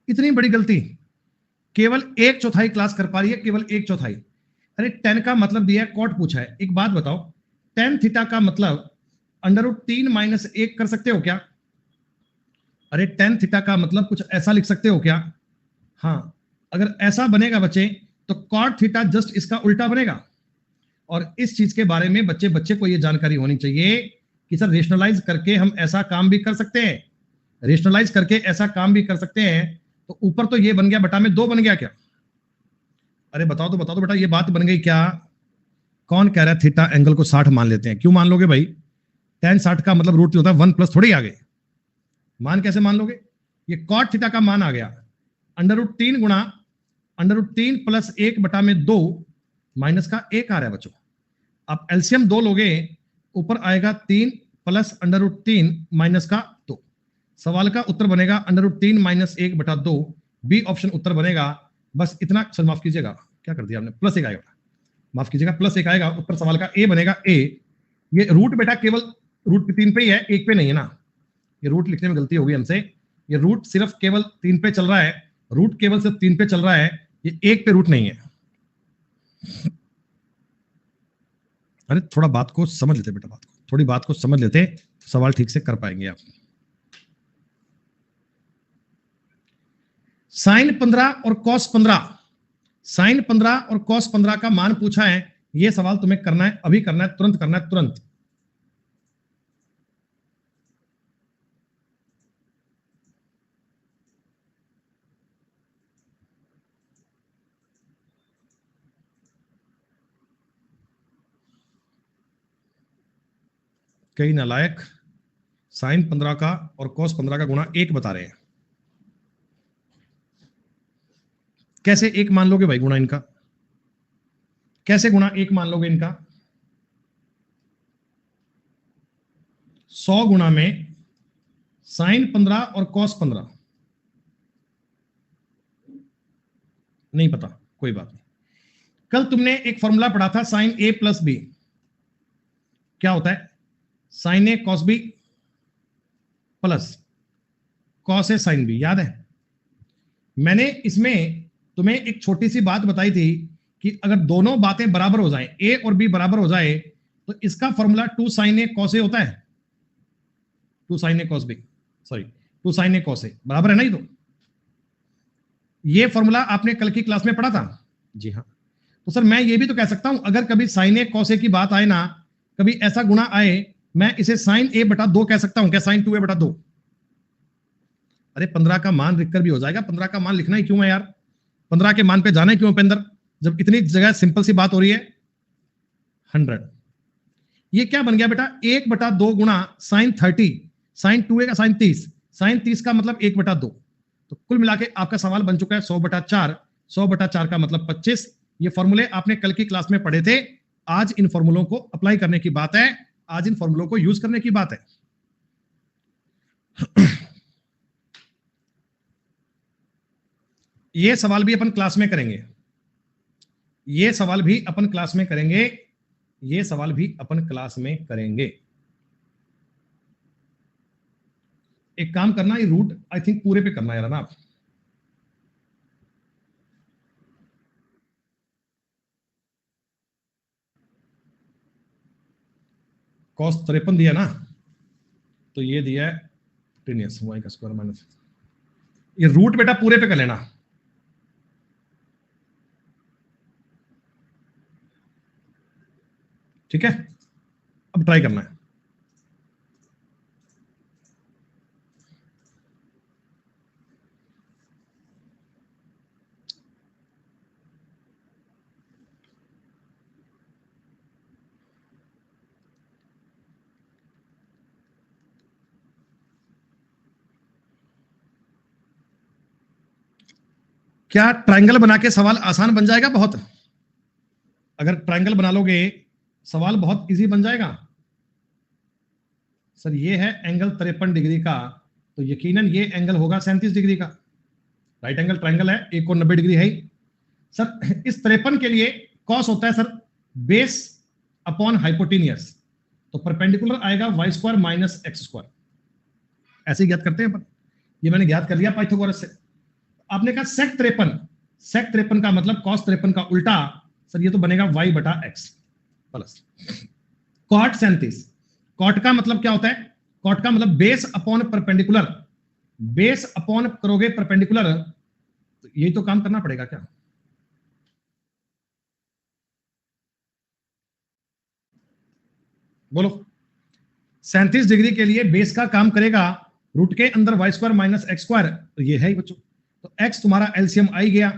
इतनी बड़ी गलती केवल 1/4 क्लास कर पा रही है, केवल 1/4। अरे tan का मतलब दिया है, कॉट पूछा है। एक बात बताओ, tan थीटा का मतलब √3 - 1 कर सकते हो क्या? अरे tan थीटा का मतलब कुछ ऐसा लिख सकते हो क्या? हाँ, अगर ऐसा बनेगा बच्चे तो कॉट थीटा जस्ट इसका उल्टा बनेगा। और इस चीज के बारे में बच्चे को ये जानकारी होनी चाहिए कि सर रेशनलाइज करके हम ऐसा काम भी कर सकते हैं, रेशनलाइज करके ऐसा काम भी कर सकते हैं। तो ऊपर तो ये बन गया बटा में 2 बन गया क्या? अरे बताओ तो बेटा, ये बात बन गई क्या? कौन कह रहा है थीटा एंगल को 60 मान लेते हैं? क्यों मान लोगे भाई? tan 60 का मतलब रूट होता है 1 प्लस थोड़ी आ गए, मान कैसे मान लोगे? ये कॉट थीटा का मान आ गया √3 गुणा √3 प्लस 1 बटा में 2 माइनस का 1 आ रहा है बच्चों। अब एलसीएम 2 लोगे, ऊपर आएगा 3 प्लस √3 माइनस का 2। सवाल का उत्तर बनेगा √3 माइनस 1 बटा 2, बी ऑप्शन उत्तर बनेगा। बस इतना, सर माफ कीजिएगा, क्या कर दिया आपने, प्लस 1 आएगा, माफ कीजिएगा प्लस 1 आएगा। उत्तर सवाल का ए बनेगा ए। ये रूट बेटा केवल रूट 3 पे ही है, 1 पे नहीं है ना, ये रूट लिखने में गलती होगी हमसे। ये रूट सिर्फ केवल 3 पे चल रहा है, रूट केवल सिर्फ 3 पे चल रहा है, ये 1 पे रूट नहीं है। अरे थोड़ा बात को समझ लेते बेटा, बात को थोड़ी बात को समझ लेते, सवाल ठीक से कर पाएंगे आप। साइन 15 और कॉस 15, साइन 15 और कॉस 15 का मान पूछा है। यह सवाल तुम्हें करना है, अभी करना है, तुरंत करना है, तुरंत। कई नालायक साइन 15 का और कॉस 15 का गुणा 1 बता रहे हैं। कैसे 1 मान लोगे भाई गुणा इनका? कैसे गुणा 1 मान लोगे इनका? 100 गुणा में साइन 15 और कॉस 15, नहीं पता, कोई बात नहीं। कल तुमने एक फॉर्मूला पढ़ा था साइन ए प्लस बी, क्या होता है? Sign A cos B plus cos A sine B, याद है? मैंने इसमें तुम्हें एक छोटी सी बात बताई थी कि अगर दोनों बातें बराबर हो जाएं, ए और बी बराबर हो जाए, तो इसका formula 2 sign A cos A होता है। 2 sign A cos B, sorry 2 sign A cos A, बराबर है ना? ये फॉर्मूला आपने कल की क्लास में पढ़ा था। जी हाँ। तो सर मैं ये भी तो कह सकता हूं, अगर कभी साइन ए कॉस ए की बात आए ना, कभी ऐसा गुणा आए, मैं इसे साइन ए बटा 2 कह सकता हूं क्या? साइन 2a बटा 2। अरे 15 का मान लिखकर भी हो जाएगा, 15 का मान लिखना ही क्यों है यार? 15 के मान पे जाना क्यों उपेंद्र, जब इतनी जगह सिंपल सी बात हो रही है? 100। ये क्या बन गया बेटा? 1 बटा 2 गुणा साइन 30, साइन 2a का साइन 30, साइन 30 का मतलब 1 बटा 2। तो कुल मिला के आपका सवाल बन चुका है 100 बटा 4, 100 बटा 4 का मतलब 25। ये फॉर्मूले आपने कल की क्लास में पढ़े थे, आज इन फॉर्मूलों को अप्लाई करने की बात है, आज इन फॉर्मूलों को यूज करने की बात है। ये सवाल भी अपन क्लास में करेंगे, ये सवाल भी अपन क्लास में करेंगे, ये सवाल भी अपन क्लास में करेंगे। एक काम करना, ये रूट आई थिंक पूरे पे करना यार ना आप। कॉस 53 दिया ना, तो ये दिया है टेनियस वाई का स्क्वायर माइनस, ये रूट बेटा पूरे पे कर लेना। ठीक है, अब ट्राई करना है। क्या ट्रायंगल बना के सवाल आसान बन जाएगा? बहुत, अगर ट्रायंगल बना लोगे सवाल बहुत इजी बन जाएगा। सर ये है एंगल 53 डिग्री का, तो यकीनन ये एंगल होगा 37 डिग्री का। राइट एंगल ट्रायंगल है, एक और 90 डिग्री है। सर इस 53 के लिए कॉस होता है सर बेस अपॉन हाइपोटेनियस, तो परपेंडिकुलर आएगा y square minus x square, ऐसे ही ज्ञात करते हैं अपन। ये मैंने ज्ञात कर लिया पाइथागोरस से। आपने कहा सेक 53, सेक 53 का मतलब कॉस 53 का उल्टा, सर ये तो बनेगा y बटा एक्स प्लस कॉट 37। कॉट का मतलब क्या होता है? कॉट का मतलब base upon perpendicular, base upon करोगे परपेंडिकुलर, तो यही तो काम करना पड़ेगा क्या? बोलो 37 डिग्री के लिए बेस का काम करेगा रूट के अंदर y square minus x square, तो ये है ही बच्चों। तो एक्स तुम्हारा एलसीएम आई गया,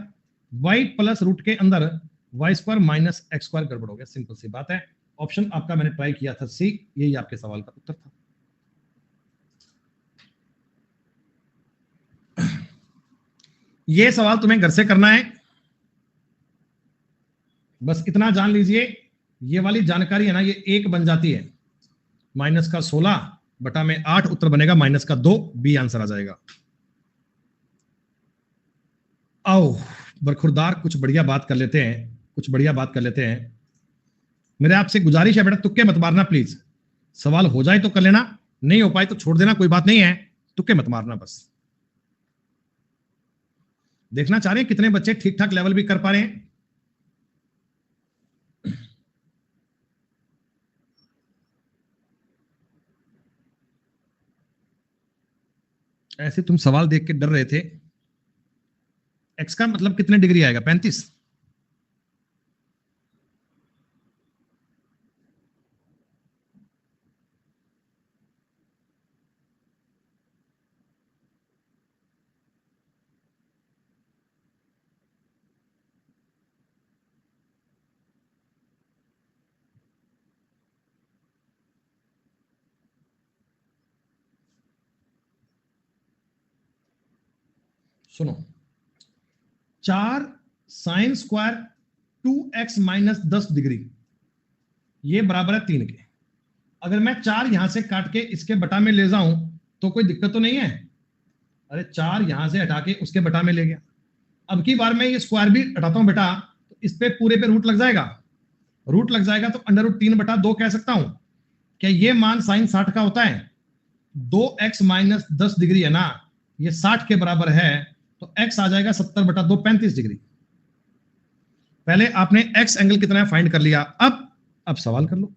वाई प्लस रूट के अंदर y square minus x square गड़बड़ हो गया, सिंपल सी बात है। ऑप्शन आपका मैंने ट्राई किया था सी, यही आपके सवाल का उत्तर था। ये सवाल तुम्हें घर से करना है, बस इतना जान लीजिए, ये वाली जानकारी है ना, ये एक बन जाती है माइनस का 16 बटा में 8, उत्तर बनेगा माइनस का 2, बी आंसर आ जाएगा। आओ बरखुरदार कुछ बढ़िया बात कर लेते हैं, कुछ बढ़िया बात कर लेते हैं। मेरे आपसे गुजारिश है बेटा, तुक्के मत मारना प्लीज, सवाल हो जाए तो कर लेना, नहीं हो पाए तो छोड़ देना, कोई बात नहीं है, तुक्के मत मारना बस। देखना चाह रहे हैं कितने बच्चे ठीक ठाक लेवल भी कर पा रहे हैं। ऐसे तुम सवाल देख के डर रहे थे, एक्स का मतलब कितने डिग्री आएगा, 35। सुनो, 4 sine square 2x minus 10 degree ये बराबर है 3 के। अगर मैं 4 यहां से काट के इसके बटा में ले जाऊं तो कोई दिक्कत तो नहीं है? अरे 4 यहां से हटा के उसके बटा में ले गया, अब की बार मैं ये स्क्वायर भी हटाता हूं बेटा, तो इस पे पूरे पे रूट लग जाएगा, रूट लग जाएगा तो अंडर रूट 3 बटा 2 कह सकता हूं। क्या ये मान साइन 60 का होता है? 2x माइनस 10 डिग्री है ना, ये 60 के बराबर है, तो x आ जाएगा 70 बटा 2, 35 डिग्री। पहले आपने x एंगल कितना है फाइंड कर लिया, अब सवाल कर लो।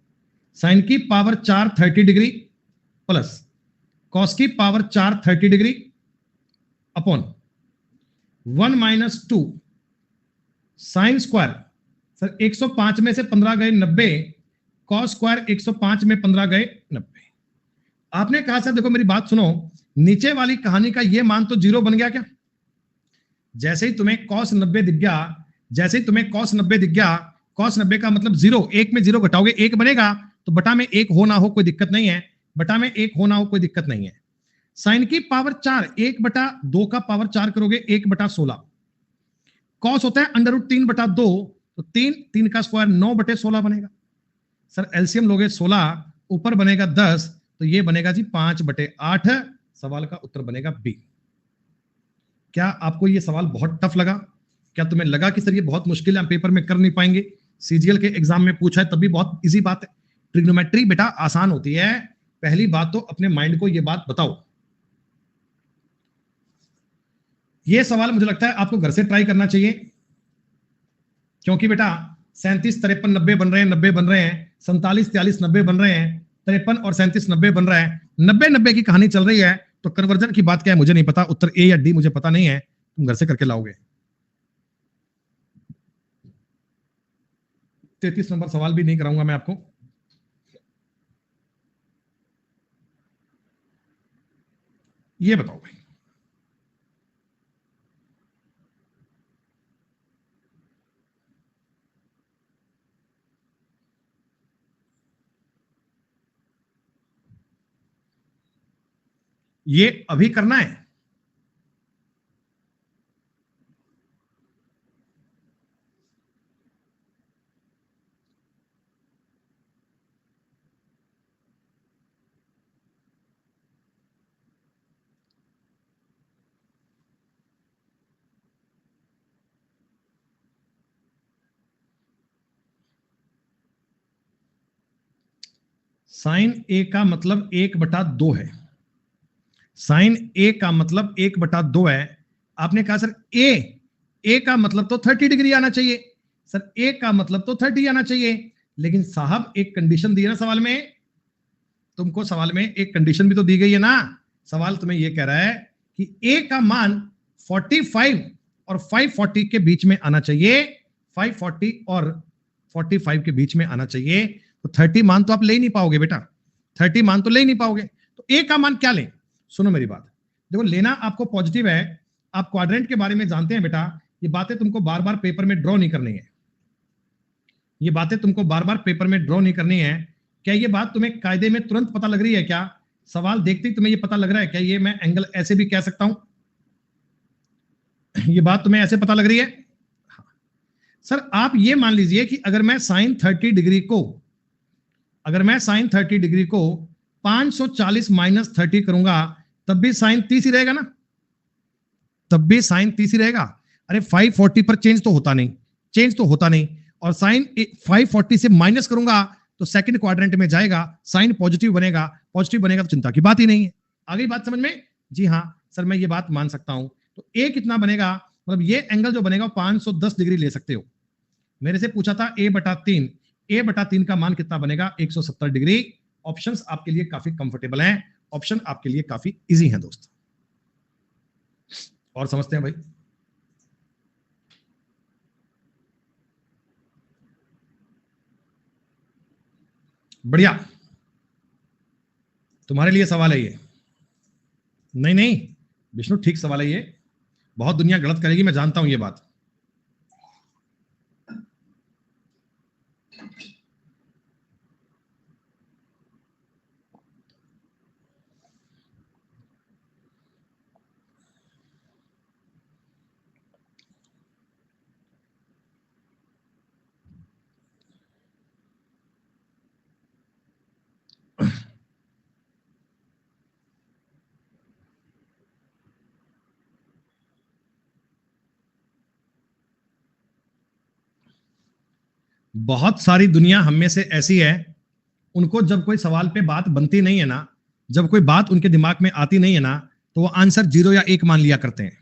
साइन की पावर 4 30 डिग्री प्लस कॉस की power 4 30 degree upon 1 minus 2 sine square. Sir 105 में से 15 गए 90, कॉस स्क्वायर 105 में 15 गए 90। आपने कहा सर देखो मेरी बात सुनो, नीचे वाली कहानी का ये मान तो 0 बन गया क्या? जैसे ही तुम्हें cos 90 दिख गया, जैसे ही तुम्हें cos 90 दिख गया, cos 90 का मतलब 0, 1 में 0 घटाओगे 1 बनेगा, तो बटा में 1 हो ना हो कोई दिक्कत नहीं है, बटा में 1 हो ना हो कोई दिक्कत नहीं है। साइन की पावर 4 1 बटा 2 का पावर 4 करोगे 1 बटा 16, cos होता है अंडर रूट 3 बटा 2, तो 3 का स्क्वायर 9 बटे 16 बनेगा। सर एलसीएम लोगे 16, ऊपर बनेगा 10, तो ये बनेगा जी 5 बटे 8, सवाल का उत्तर बनेगा बी। क्या आपको ये सवाल बहुत टफ लगा? क्या तुम्हें लगा कि सर ये बहुत मुश्किल है, हम पेपर में कर नहीं पाएंगे? सीजीएल के एग्जाम में पूछा है तब भी बहुत इजी बात है। ट्रिग्नोमेट्री बेटा आसान होती है, पहली बात तो अपने माइंड को ये बात बताओ। ये सवाल मुझे लगता है आपको घर से ट्राई करना चाहिए, क्योंकि बेटा 37 53 90 बन रहे हैं, 90 बन रहे हैं, 47 43 90 बन रहे हैं, 53 और 37 90 बन रहा है, 90 90 की कहानी चल रही है। तो कन्वर्जन की बात क्या है मुझे नहीं पता, उत्तर ए या डी मुझे पता नहीं है, तुम घर से करके लाओगे। 33 नंबर सवाल भी नहीं कराऊंगा मैं आपको। ये बताओ भाई, ये अभी करना है? साइन ए का मतलब 1/2 है, साइन ए का मतलब 1/2 है। आपने कहा सर ए का मतलब तो 30 डिग्री आना चाहिए, सर ए का मतलब तो 30 आना चाहिए, लेकिन साहब एक कंडीशन दी है ना सवाल में, तुमको सवाल में एक कंडीशन भी तो दी गई है ना। सवाल तुम्हें यह कह रहा है कि ए का मान 45 और 540 के बीच में आना चाहिए, 540 और 45 के बीच में आना चाहिए। तो 30 मान तो आप ले ही नहीं पाओगे बेटा, 30 मान तो ले ही नहीं पाओगे। तो ए का मान क्या लें? सुनो मेरी बात, देखो लेना आपको पॉजिटिव है, आप क्वाड्रेंट के बारे में जानते हैं बेटा, ये बातें तुमको बार बार पेपर में ड्रॉ नहीं करनी है, ये बातें तुमको बार बार पेपर में ड्रॉ नहीं करनी है। क्या ये बात तुम्हें कायदे में तुरंत पता लग रही है क्या? सवाल देखते ही तुम्हें ये पता लग रहा है क्या ये मैं एंगल ऐसे भी कह सकता हूं? ये बात तुम्हें ऐसे पता लग रही है? सर आप ये मान लीजिए कि अगर मैं साइन 30 डिग्री को, अगर मैं साइन 30 डिग्री को 540 माइनस 30 करूंगा तब भी साइन 30 ही रहेगा ना, तब भी साइन 30 ही रहेगा। अरे 540 पर चेंज तो होता नहीं, चेंज तो होता नहीं, और साइन 540 से माइनस करूंगा तो सेकंड क्वाड्रेंट में जाएगा, साइन पॉजिटिव बनेगा, पॉजिटिव बनेगा तो चिंता की बात ही नहीं है। आ गई बात समझ में? जी हाँ सर मैं ये बात मान सकता हूं। तो ए कितना बनेगा, मतलब ये एंगल जो बनेगा 510 डिग्री ले सकते हो। मेरे से पूछा था a बटा 3, a बटा 3 का मान कितना बनेगा? 170 डिग्री। ऑप्शंस आपके लिए काफी कंफर्टेबल हैं, ऑप्शन आपके लिए काफी इजी हैं दोस्त। और समझते हैं भाई? बढ़िया, तुम्हारे लिए सवाल है ये। नहीं नहीं विष्णु ठीक सवाल है ये, बहुत दुनिया गलत करेगी मैं जानता हूं ये बात। बहुत सारी दुनिया हम में से ऐसी है, उनको जब कोई सवाल पे बात बनती नहीं है ना, जब कोई बात उनके दिमाग में आती नहीं है ना, तो वो आंसर 0 या 1 मान लिया करते हैं।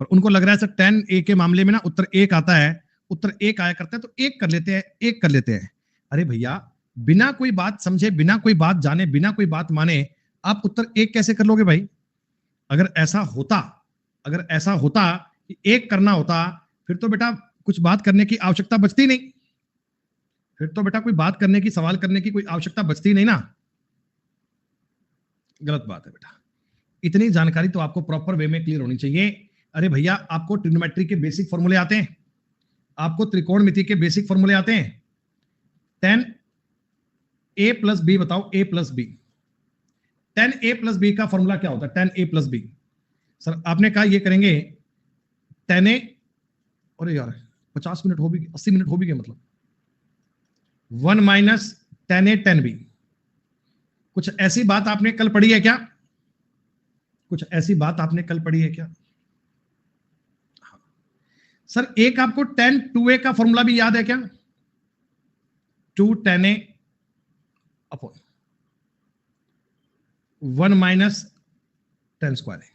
पर उनको लग रहा है सर 10 ए के मामले में ना उत्तर 1 आता है, उत्तर 1 आया करता है तो 1 कर लेते हैं, 1 कर लेते हैं। अरे भैया बिना कोई बात समझे, बिना कोई बात जाने, बिना कोई बात माने आप उत्तर 1 कैसे कर लोगे भाई? अगर ऐसा होता, अगर ऐसा होता कि 1 करना होता, फिर तो बेटा कुछ बात करने की आवश्यकता बचती नहीं, फिर तो बेटा कोई बात करने की, सवाल करने की कोई आवश्यकता बचती नहीं ना। गलत बात है बेटा, इतनी जानकारी तो आपको प्रॉपर वे में क्लियर होनी चाहिए। अरे भैया आपको ट्रिग्नोमेट्री के बेसिक फॉर्मूले आते हैं, आपको त्रिकोणमिति के बेसिक फॉर्मूले आते हैं। 10 a प्लस बी, बताओ a plus b, 10 a plus b का फॉर्मूला क्या होता है? 10 a प्लस बी। सर आपने कहा ये करेंगे 10 a, अरे यार 50 मिनट हो भी, 80 मिनट हो भी गए, मतलब 1 माइनस 10 a 10 b। कुछ ऐसी बात आपने कल पढ़ी है क्या? कुछ ऐसी बात आपने कल पढ़ी है क्या? सर एक आपको 10 2a का फॉर्मूला भी याद है क्या? 2 10 a अपॉन 1 माइनस 10 स्क्वायर है।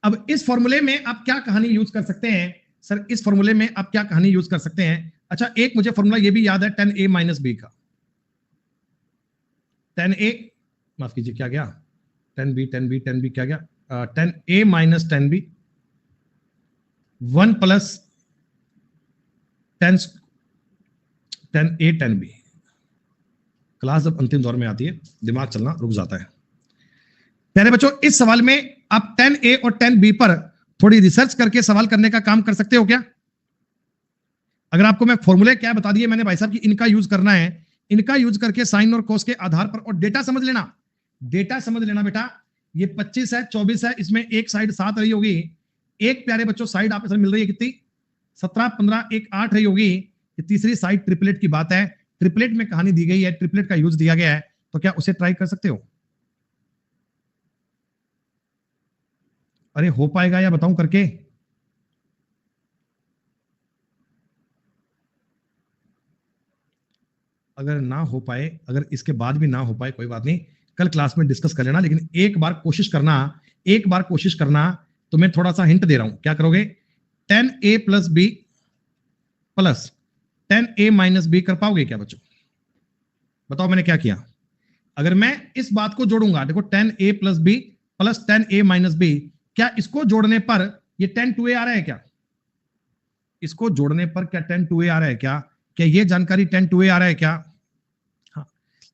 अब इस फॉर्मूले में आप क्या कहानी यूज कर सकते हैं? सर इस फॉर्मूले में आप क्या कहानी यूज कर सकते हैं? अच्छा एक मुझे फॉर्मूला ये भी याद है 10a माइनस बी का, 10a माफ कीजिए क्या गया, 10b क्या गया, 10a minus 10b 1 plus 10a 10b। Class जब अंतिम दौर में आती है दिमाग चलना रुक जाता है। प्यारे बच्चों इस सवाल में आप 10a और 10b पर थोड़ी रिसर्च करके सवाल करने का काम कर सकते हो क्या? अगर आपको मैं फॉर्मूले क्या बता दिए मैंने भाई साहब कि इनका यूज करना है, इनका यूज करके साइन और कोस के आधार पर, और डेटा समझ लेना, डेटा समझ लेना बेटा। ये 25 है, 24 है, इसमें एक साइड 7 रही होगी, एक प्यारे बच्चों साइड आपस में मिल रही है कितनी? 17 15, एक 8 रही होगी। ये तीसरी साइड ट्रिपलेट की बात है, ट्रिपलेट में कहानी दी गई है, ट्रिपलेट का यूज दिया गया है, तो क्या उसे ट्राई कर सकते हो? अरे हो पाएगा या बताऊं करके? अगर ना हो पाए, अगर इसके बाद भी ना हो पाए कोई बात नहीं, कल क्लास में डिस्कस कर लेना, लेकिन एक बार कोशिश करना, एक बार कोशिश करना। तो मैं थोड़ा सा हिंट दे रहा हूं, क्या करोगे? 10a plus b plus 10a minus b कर पाओगे क्या बच्चों? बताओ मैंने क्या किया? अगर मैं इस बात को जोड़ूंगा, देखो 10a plus b plus 10a minus b, क्या इसको जोड़ने पर ये 10 2a आ रहा है क्या? इसको जोड़ने पर क्या 10 2a आ रहा है क्या? क्या ये जानकारी 10 2a आ रहा है क्या?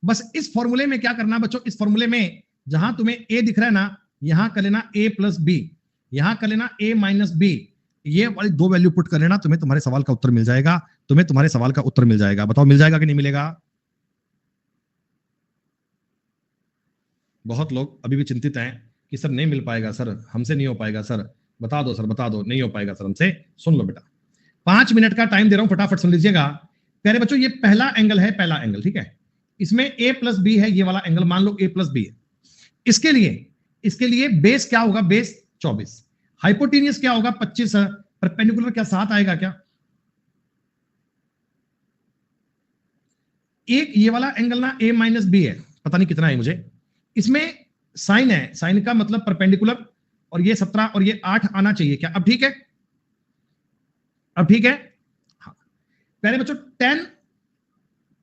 बस इस फॉर्मूले में क्या करना बच्चों, इस फॉर्मूले में जहां तुम्हें ए दिख रहा है ना, यहां कर लेना a प्लस बी, यहां कर लेना a माइनस बी, ये वाली दो वैल्यू पुट कर लेना, तुम्हें तुम्हारे सवाल का उत्तर मिल जाएगा। तुम्हें तुम्हारे सवाल का उत्तर मिल जाएगा। बताओ मिल जाएगा कि नहीं मिलेगा? बहुत लोग अभी भी चिंतित हैं कि सर नहीं मिल पाएगा, सर हमसे नहीं हो पाएगा, सर बता दो, सर बता दो, नहीं हो पाएगा सर हमसे। सुन लो बेटा, 5 मिनट का टाइम दे रहा हूं, फटाफट सुन लीजिएगा। प्यारे बच्चों, ये पहला एंगल है, पहला एंगल, ठीक है। इसमें a प्लस बी है, ये वाला एंगल मान लो a प्लस बी है। इसके लिए बेस क्या होगा? बेस 24। हाइपोटेनियस क्या होगा? 25। परपेंडिकुलर क्या 7 आएगा क्या? एक ये वाला एंगल ना a माइनस बी है, पता नहीं कितना है मुझे। इसमें साइन है, साइन का मतलब परपेंडिकुलर, और ये 17 और ये 8 आना चाहिए क्या? अब ठीक है, अब ठीक है। हाँ पहले बच्चों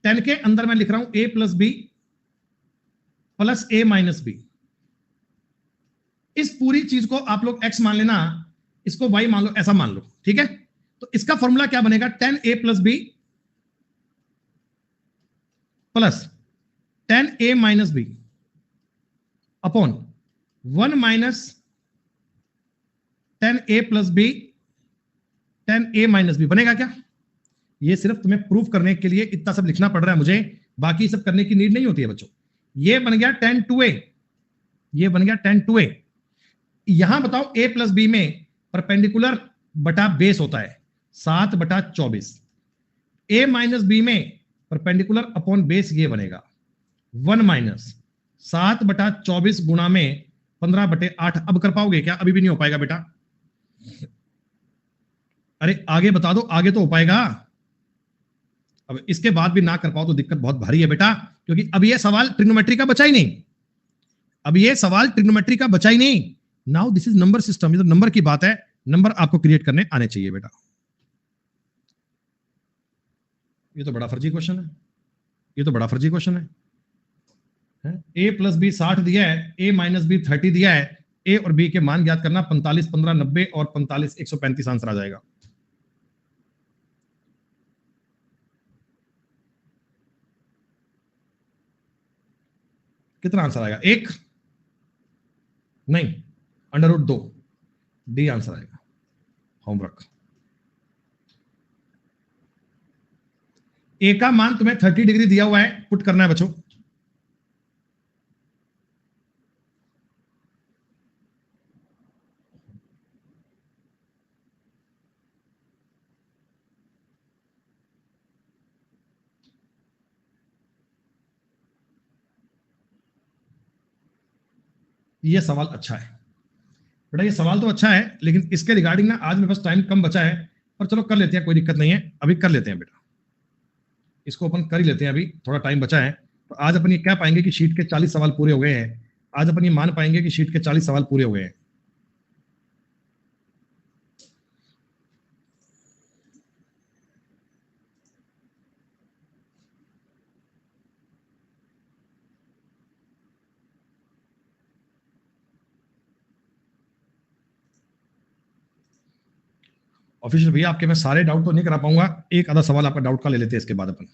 10 के अंदर मैं लिख रहा हूं a plus b plus a minus b. इस पूरी चीज को आप लोग x मान लेना, इसको y मान लो, ऐसा मान लो, ठीक है। तो इसका फॉर्मूला क्या बनेगा? 10a plus b plus 10a minus b upon 1 minus 10a plus b 10a minus b. बनेगा क्या? ये सिर्फ तुम्हें प्रूफ करने के लिए इतना सब लिखना पड़ रहा है मुझे, बाकी सब करने की नीड नहीं होती है बच्चों। ये बन गया 10 2a, ये बन गया 10 2a। यहां बताओ a प्लस बी में परपेंडिकुलर बटा बेस होता है 7 बटा 24। a माइनस बी में परपेंडिकुलर अपॉन बेस ये बनेगा 1 माइनस 7 बटा 24 गुणा में 15 बटे 8। अब कर पाओगे क्या? अभी भी नहीं हो पाएगा बेटा। अरे आगे बता दो, आगे तो हो पाएगा। अब इसके बाद भी ना कर पाओ तो दिक्कत बहुत भारी है बेटा, क्योंकि अब ये सवाल ट्रिग्नोमेट्री का बचा ही नहीं, अब ये सवाल ट्रिग्नोमेट्री का बचा ही नहीं। Now this is number system, ये तो नंबर की बात है, नंबर आपको क्रिएट करने आने चाहिए बेटा। ये तो बड़ा फर्जी क्वेश्चन है, ये तो बड़ा फर्जी क्वेश्चन है। a प्लस बी 60 दिया है, a माइनस बी 30 दिया है, a और b के मान ज्ञात करना। 45 15 90 और 45 135 आंसर आ जाएगा। कितना आंसर आएगा? 1 नहीं, √2 डी आंसर आएगा। होमवर्क ए का मान तुम्हें 30 डिग्री दिया हुआ है, पुट करना है बच्चों। ये सवाल अच्छा है बेटा, ये सवाल तो अच्छा है, लेकिन इसके रिगार्डिंग ना आज मेरे पास टाइम कम बचा है, पर चलो कर लेते हैं, कोई दिक्कत नहीं है, अभी कर लेते हैं बेटा, इसको अपन कर ही लेते हैं, अभी थोड़ा टाइम बचा है। तो आज अपन ये क्या पाएंगे कि शीट के 40 सवाल पूरे हो गए हैं। आज अपन ये मान पाएंगे कि शीट के 40 सवाल पूरे हो गए हैं। ऑफिशियल भैया आपके मैं सारे डाउट तो नहीं करा पाऊंगा, एक आधा सवाल आपका डाउट का ले लेते हैं इसके बाद अपन।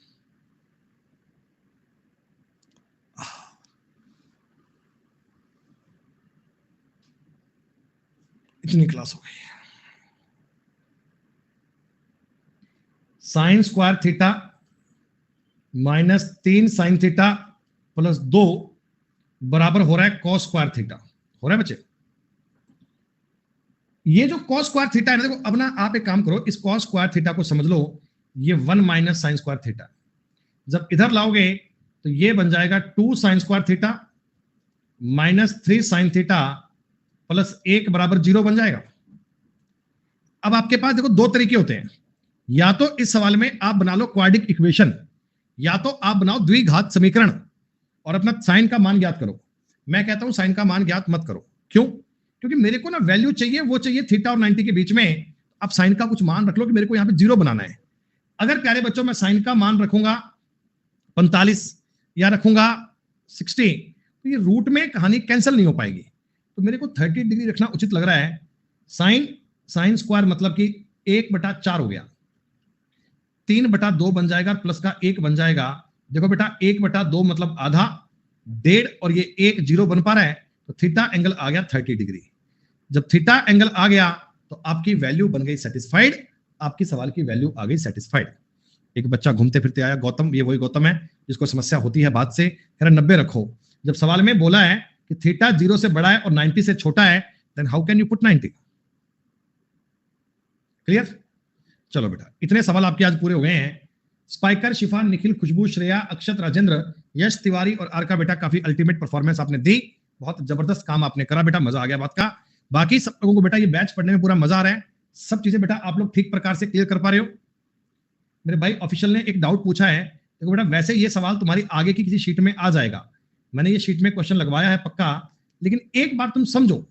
इतनी क्लास हो गई। Sine square theta minus 3 sine theta plus 2 बराबर हो रहा है कॉस स्क्वायर थीटा। हो रहा है बच्चे? ये जो कॉस स्क्वायर थीटा है ना, देखो अब ना आप एक काम करो, इस कॉस स्क्वायर थीटा को समझ लो, ये 1 माइनस साइन स्क्वायर थीटा। जब इधर लाओगे तो ये बन जाएगा 2 sine square theta minus 3 sine theta plus 1 बराबर 0 बन जाएगा। अब आपके पास देखो दो तरीके होते हैं, या तो इस सवाल में आप बना लो क्वाड्रिक इक्वेशन, या तो आप बनाओ द्विघात समीकरण और अपना साइन का मान ज्ञात करो। मैं कहता हूं साइन का मान ज्ञात मत करो। क्यों? क्योंकि मेरे को ना वैल्यू चाहिए, वो चाहिए थीटा और 90 के बीच में। आप साइन का कुछ मान रख लो कि मेरे को यहां पे 0 बनाना है। अगर प्यारे बच्चों मैं साइन का मान रखूंगा 45 या रखूंगा 60, तो ये रूट में कहानी कैंसिल नहीं हो पाएगी, तो मेरे को 30 डिग्री रखना उचित लग रहा है। साइन स्क्वायर मतलब कि 1/4 हो गया, 3/2 बन जाएगा, प्लस का 1 बन जाएगा, देखो बेटा 1/2 मतलब आधा, 1.5 और ये 1 0 बन पा रहा है, तो थीटा एंगल आ गया 30 डिग्री। जब थीटा एंगल आ गया तो आपकी वैल्यू बन गई सेटिस्फाइड, आपकी सवाल की वैल्यू आ गई सेटिस्फाइड। एक बच्चा घूमते फिरते आया, गौतम, ये वही गौतम है जिसको समस्या होती है बात से, कह रहा 90 रखो। जब सवाल में बोला है कि थीटा 0 से बड़ा है और 90 से छोटा है, then how can you put 90? Clear? चलो बेटा, इतने सवाल आपके आज पूरे हो गए हैं। स्पाइकर, शिफा, निखिल, खुशबू, श्रेया, अक्षत, राजेंद्र, यश तिवारी और आर का बेटा काफी अल्टीमेट परफॉर्मेंस आपने दी, बहुत जबरदस्त काम आपने करा बेटा, मजा आ गया बात का। बाकी सब लोगों को बेटा ये बैच पढ़ने में पूरा मजा आ रहा है, सब चीजें बेटा आप लोग ठीक प्रकार से क्लियर कर पा रहे हो। मेरे भाई ऑफिशियल ने एक डाउट पूछा है, देखो बेटा वैसे ये सवाल तुम्हारी आगे की किसी शीट में आ जाएगा, मैंने ये शीट में क्वेश्चन लगवाया है पक्का, लेकिन एक बात तुम समझो,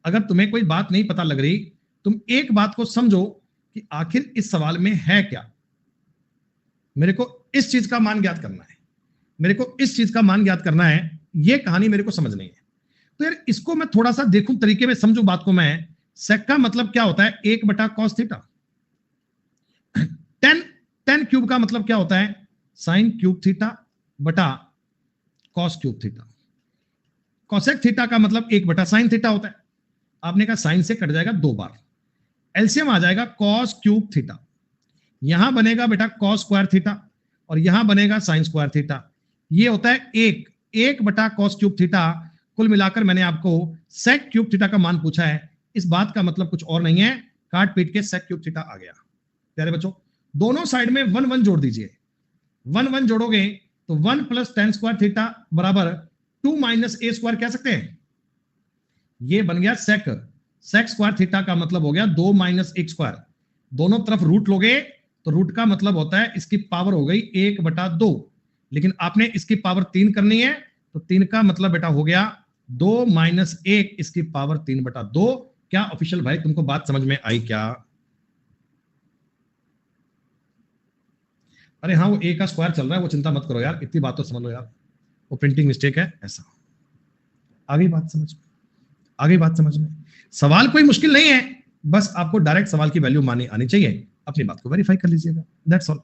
अगर तुम्हें कोई बात नहीं पता लग रही, तुम एक बात को समझो कि आखिर इस सवाल में है क्या। मेरे को इस चीज का मान ज्ञात करना है, मेरे को इस चीज का मान ज्ञात करना है, ये कहानी मेरे को समझ नहीं है। तो यार इसको मैं थोड़ा सा देखूं, तरीके में समझू बात को मैं। सेक का मतलब क्या होता है? 1/cos theta. tan क्यूब का मतलब क्या होता है? sin क्यूब थीटा बटा cos cube theta. cosec theta का मतलब 1/sin थीटा होता है। आपने कहा sin से कट जाएगा 2 बार, एलसीएम आ जाएगा cos क्यूब थीटा। यहां बनेगा बेटा cos स्क्वायर थीटा और यहां बनेगा sin स्क्वायर थीटा। ये होता है 1/cos क्यूब थीटा। कुल मिलाकर मैंने आपको sec क्यूब थीटा का मान पूछा है, इस बात का मतलब कुछ और नहीं है, काट पीट के sec क्यूब थीटा आ गया। प्यारे बच्चों, दोनों साइड में 1 1 जोड़ दीजिए, 1 1 जोड़ोगे तो 1 + tan स्क्वायर थीटा बराबर 2 - a स्क्वायर कह सकते हैं। ये बन गया sec स्क्वायर थीटा का मतलब हो गया 2 - 1 स्क्वायर। दोनों तरफ रूट लोगे तो रूट का मतलब होता है इसकी पावर हो गई 1/2, लेकिन आपने इसकी पावर 3 करनी है, तो 3 का मतलब बेटा हो गया 2 - 1 इसकी पावर 3/2। क्या ऑफिशियल भाई तुमको बात समझ में आई क्या? अरे हाँ, वो a का स्क्वायर चल रहा है, वो चिंता मत करो यार, इतनी बात तो समझ लो यार, वो प्रिंटिंग मिस्टेक है ऐसा। आ गई बात समझ में? आ गई बात समझ में? सवाल कोई मुश्किल नहीं है, बस आपको डायरेक्ट सवाल की वैल्यू मानी आनी चाहिए, अपनी बात को वेरीफाई कर लीजिएगा, दैट्स ऑल।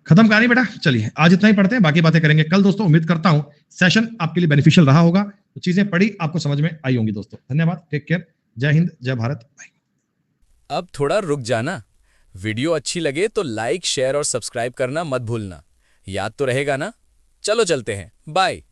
खत्म कहानी बेटा। चलिए आज इतना ही पढ़ते हैं, बाकी बातें करेंगे कल दोस्तों। उम्मीद करता हूं सेशन आपके लिए बेनिफिशियल रहा होगा, तो चीजें पढ़ी आपको समझ में आई होंगी दोस्तों। धन्यवाद, टेक केयर, जय हिंद, जय भारत, बाय। अब थोड़ा रुक जाना, वीडियो अच्छी लगे तो लाइक, शेयर और सब्सक्राइब करना मत भूलना। याद तो रहेगा ना? चलो चलते हैं, बाय।